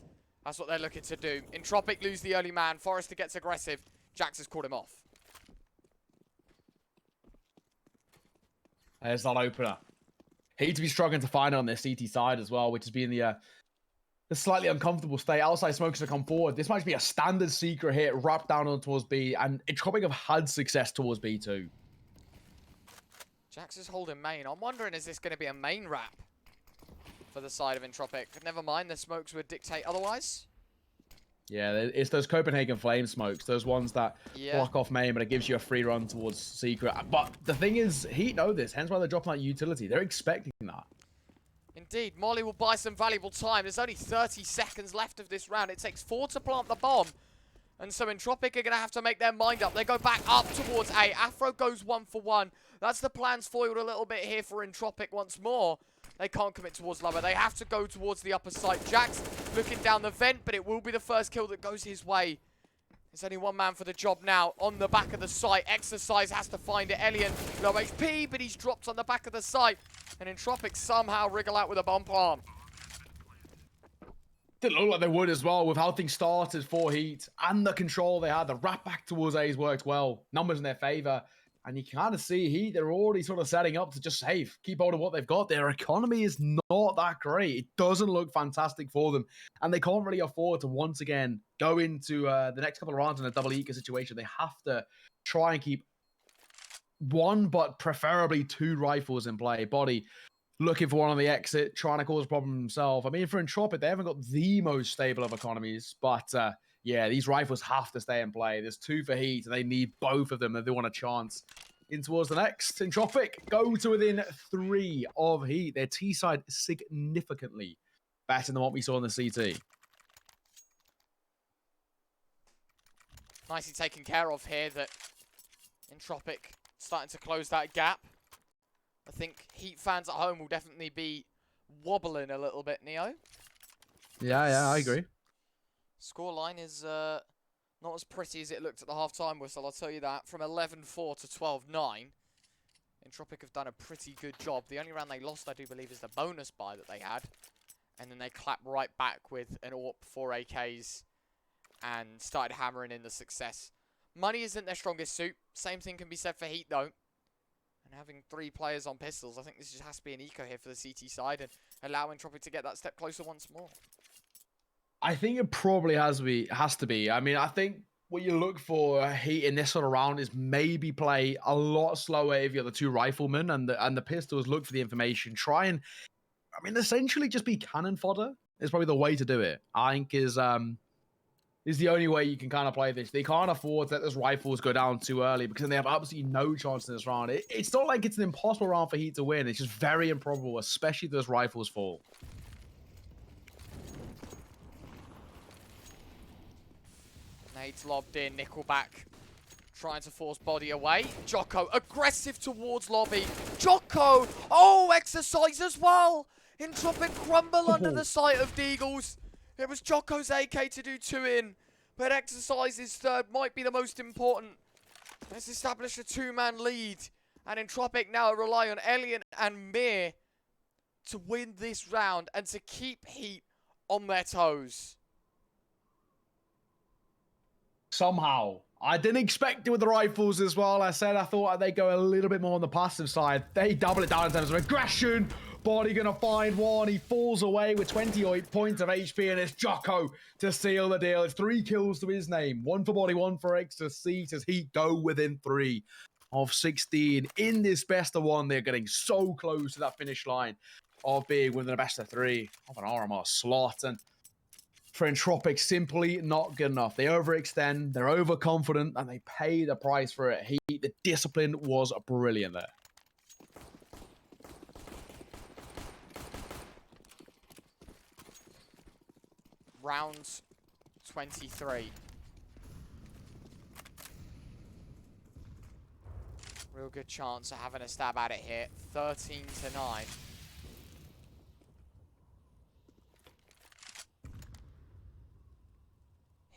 That's what they're looking to do. Entropiq lose the early man. Forester gets aggressive. Jax has caught him off. There's that opener. Heat to be struggling to find it on their CT side as well, which has been the slightly uncomfortable state. Outside smokes to come forward. This might be a standard secret hit wrapped down on towards B, and Entropiq have had success towards B too. Jax is holding main. I'm wondering, is this going to be a main wrap for the side of Entropiq? Never mind, the smokes would dictate otherwise. Yeah, it's those Copenhagen flame smokes, those ones that block off main, but it gives you a free run towards secret. But the thing is, Heat know this, hence why they're dropping that utility. They're expecting that. Indeed, Molly will buy some valuable time. There's only 30 seconds left of this round. It takes 4 to plant the bomb. And so Entropiq are going to have to make their mind up. They go back up towards A. Afro goes 1 for 1. That's the plans foiled a little bit here for Entropiq once more. They can't commit towards lower. They have to go towards the upper side. Jax looking down the vent, but it will be the first kill that goes his way. There's only one man for the job now on the back of the site. Exercise has to find it. Elian, low HP, but he's dropped on the back of the site. And Entropiq somehow wriggle out with a bomb plant. Didn't look like they would as well with how things started for Heat and the control they had. The wrap back towards A's worked well. Numbers in their favor. And you kind of see Heat, they're already sort of setting up to just save, keep hold of what they've got. Their economy is not that great. It doesn't look fantastic for them. And they can't really afford to once again go into the next couple of rounds in a double eco situation. They have to try and keep 1, but preferably 2 rifles in play. Body looking for one on the exit, trying to cause a problem himself. I mean, for Entropiq, they haven't got the most stable of economies, but yeah, these rifles have to stay in play. There's 2 for Heat, and they need both of them if they want a chance in towards the next. Entropiq go to within 3 of Heat. Their T side significantly better than what we saw in the CT. Nicely taken care of here that Entropiq starting to close that gap. I think Heat fans at home will definitely be wobbling a little bit, Neo. Yeah, I agree. Scoreline is not as pretty as it looked at the half-time whistle, I'll tell you that. From 11-4 to 12-9. Entropiq have done a pretty good job. The only round they lost, I do believe, is the bonus buy that they had. And then they clapped right back with an AWP, 4 AKs, and started hammering in the success. Money isn't their strongest suit. Same thing can be said for Heat, though. And having 3 players on pistols, I think this just has to be an eco here for the CT side and allow Entropiq to get that step closer once more. I think it probably has to be. I mean, I think what you look for Heat in this sort of round is maybe play a lot slower if you're the 2 riflemen and the pistols. Look for the information. Try and, I mean, essentially just be cannon fodder is probably the way to do it. I think is the only way you can kind of play this. They can't afford to let those rifles go down too early because then they have absolutely no chance in this round. It's not like it's an impossible round for Heat to win. It's just very improbable, especially if those rifles fall. Nades lobbed in, Nickelback trying to force body away. Jocko aggressive towards lobby. Jocko, oh, exercise as well. Entropiq crumble under the sight of Deagles. It was Jocko's AK to do 2 in, but Exercise's third might be the most important. Let's establish a 2-man lead, and Entropiq now rely on Elian and Mir to win this round and to keep Heat on their toes. Somehow. I didn't expect it with the rifles as well. I said I thought they'd go a little bit more on the passive side. They double it down in terms of aggression. Body gonna find one. He falls away with 28 points of HP, and it's Jocko to seal the deal. It's 3 kills to his name. 1 for Body, 1 for Ecstasy as Heat go within 3 of 16. In this best of 1, they're getting so close to that finish line of being within a best of 3 of an RMR slot. And for Entropiq, simply not good enough. They overextend, they're overconfident, and they pay the price for it. The discipline was brilliant there. Round 23. Real good chance of having a stab at it here. 13-9.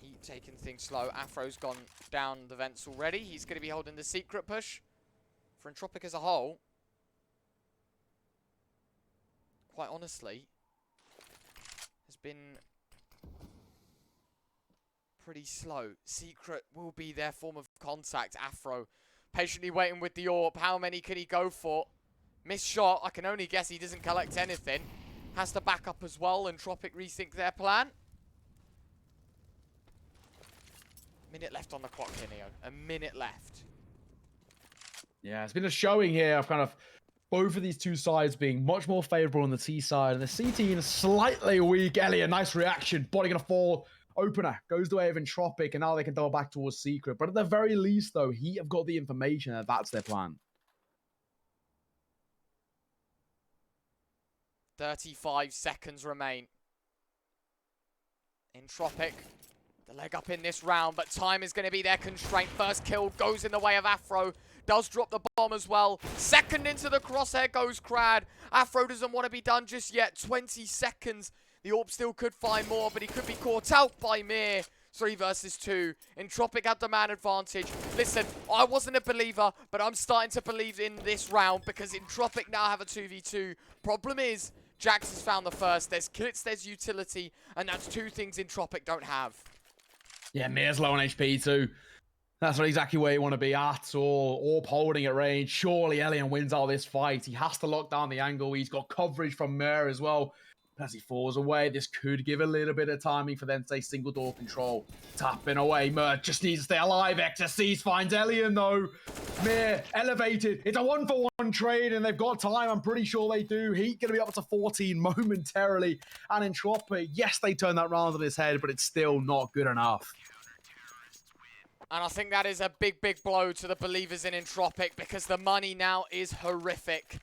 Heat taking things slow. Afro's gone down the vents already. He's going to be holding the secret push for Entropiq as a whole. Quite honestly, has been pretty slow. Secret will be their form of contact. Afro patiently waiting with the AWP. How many can he go for? Missed shot. I can only guess he doesn't collect anything. Has to back up as well. Entropiq rethink their plan. Minute left on the clock here, Neo. A minute left. Yeah, it's been a showing here of kind of both of these two sides being much more favorable on the T side. And the C team is slightly weak. Ellie, a nice reaction. Body gonna fall. Opener goes the way of Entropiq, and now they can double back towards Secret. But at the very least, though, Heat have got the information that that's their plan. 35 seconds remain. Entropiq, the leg up in this round, but time is going to be their constraint. First kill goes in the way of Afro. Does drop the bomb as well. Second into the crosshair goes Crad. Afro doesn't want to be done just yet. 20 seconds. The AWP still could find more, but he could be caught out by Mir. 3 versus 2. Entropiq had the man advantage. Listen, I wasn't a believer, but I'm starting to believe in this round because Entropiq now have a 2v2. Problem is, Jax has found the first. There's kits, there's utility, and that's 2 things Entropiq don't have. Yeah, Mir's low on HP too. That's not exactly where you want to be at, or holding at range. Surely Elian wins out of this fight. He has to lock down the angle. He's got coverage from Mir as well. As he falls away, this could give a little bit of timing for them to say single door control. Tapping away, Mir just needs to stay alive. Exercise finds Elian though. Mir elevated. It's a 1-for-1 trade and they've got time. I'm pretty sure they do. Heat gonna be up to 14 momentarily. And Entropiq, yes, they turn that round on his head, but it's still not good enough. And I think that is a big, big blow to the believers in Entropiq because the money now is horrific.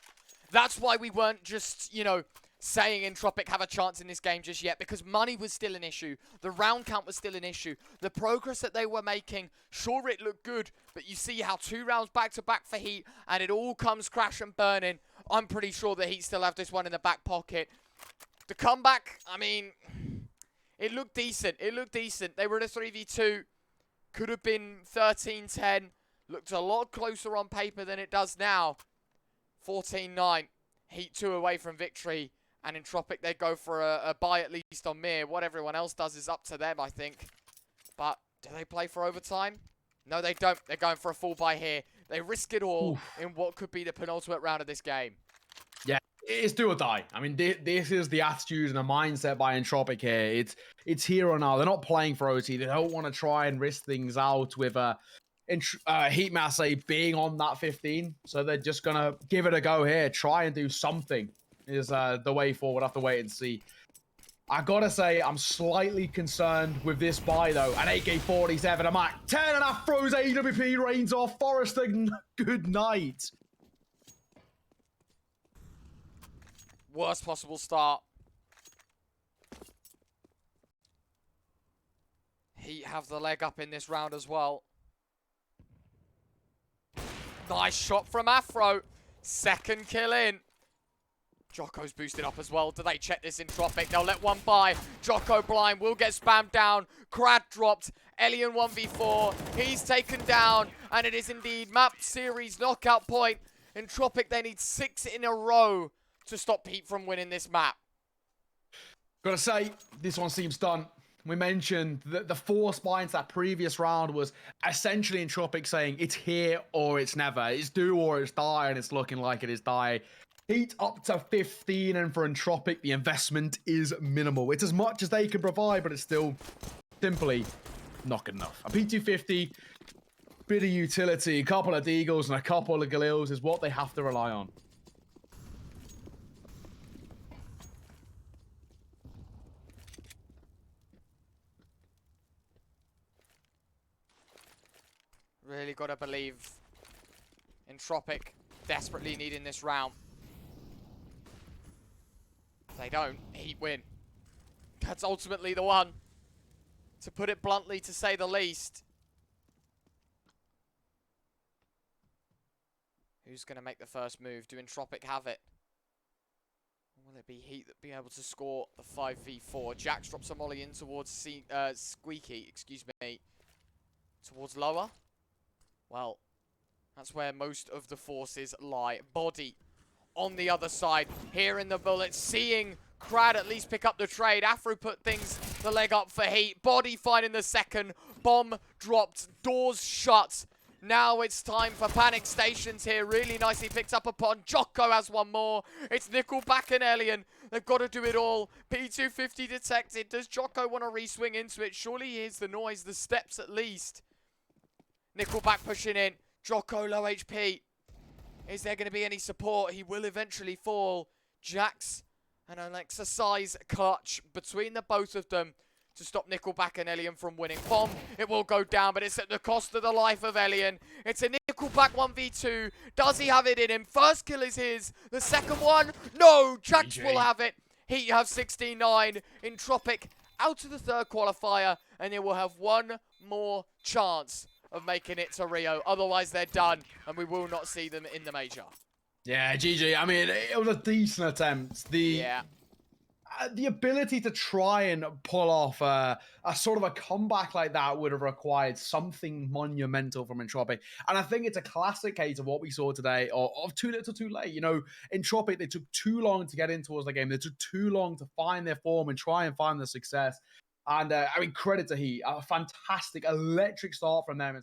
That's why we weren't just, you know, saying Entropiq have a chance in this game just yet, because money was still an issue. The round count was still an issue. The progress that they were making, sure, it looked good, but you see how 2 rounds back-to-back for Heat, and it all comes crash and burning. I'm pretty sure that Heat still have this one in the back pocket. The comeback, I mean, it looked decent. It looked decent. They were in a 3v2. Could have been 13-10. Looked a lot closer on paper than it does now. 14-9. Heat 2 away from victory. And Entropiq, they go for a buy at least on Mir. What everyone else does is up to them, I think. But do they play for overtime? No, they don't. They're going for a full buy here. They risk it all in what could be the penultimate round of this game. Yeah, it's do or die. I mean, this is the attitude and the mindset by Entropiq here. It's here or now. They're not playing for OT. They don't want to try and risk things out with Heat Masse being on that 15. So they're just going to give it a go here. Try and do something. Is the way forward. Have to wait and see. I gotta say, I'm slightly concerned with this buy though. An AK-47, a Mac 10, and Afro's AWP rains off. Forester, good night. Worst possible start. Heat have the leg up in this round as well. Nice shot from Afro. Second kill in. Jocko's boosted up as well. Do they check this Entropiq? They'll let one by. Jocko blind will get spammed down. Crad dropped. Elian 1v4. He's taken down. And it is indeed map series knockout point. Entropiq, they need 6 in a row to stop HEET from winning this map. Gotta say, this one seems done. We mentioned that the force behind that previous round was essentially Entropiq saying it's here or it's never. It's do or it's die, and it's looking like it is die. HEET up to 15, and for Entropiq, the investment is minimal. It's as much as they can provide, but it's still simply not good enough. A P250, bit of utility, a couple of Deagles, and a couple of Galils is what they have to rely on. Really got to believe Entropiq desperately needing this round. If they don't, HEET win. That's ultimately the one. To put it bluntly, to say the least. Who's going to make the first move? Do Entropiq have it? Or will it be HEET that be able to score the 5v4? Jax drops a molly in towards Squeaky, excuse me. Towards lower. Well, that's where most of the forces lie. Body on the other side. Hearing the bullets. Seeing Crad at least pick up the trade. Afro put the leg up for HEET. Body finding the second. Bomb dropped. Doors shut. Now it's time for panic stations here. Really nicely picked up upon. Jocko has one more. It's Nickelback and Elian. They've got to do it all. P250 detected. Does Jocko want to re-swing into it? Surely he hears the noise, the steps at least. Nickelback pushing in. Jocko low HP. Is there going to be any support? He will eventually fall. Jax and an exercise clutch between the both of them to stop Nickelback and Elian from winning. Bomb, it will go down, but it's at the cost of the life of Elian. It's a Nickelback 1v2. Does he have it in him? First kill is his. The second one, no, Jax will have it. HEET have 16-9. Entropiq out of the third qualifier, and they will have one more chance of making it to Rio. Otherwise, they're done, and we will not see them in the major. Yeah, GG. I mean, it was a decent attempt. The ability to try and pull off a sort of a comeback like that would have required something monumental from Entropiq. And I think it's a classic case of what we saw today of too little too late. You know, Entropiq, they took too long to get in towards the game. They took too long to find their form and try and find the success. And I mean, credit to HEET. A fantastic, electric start from them.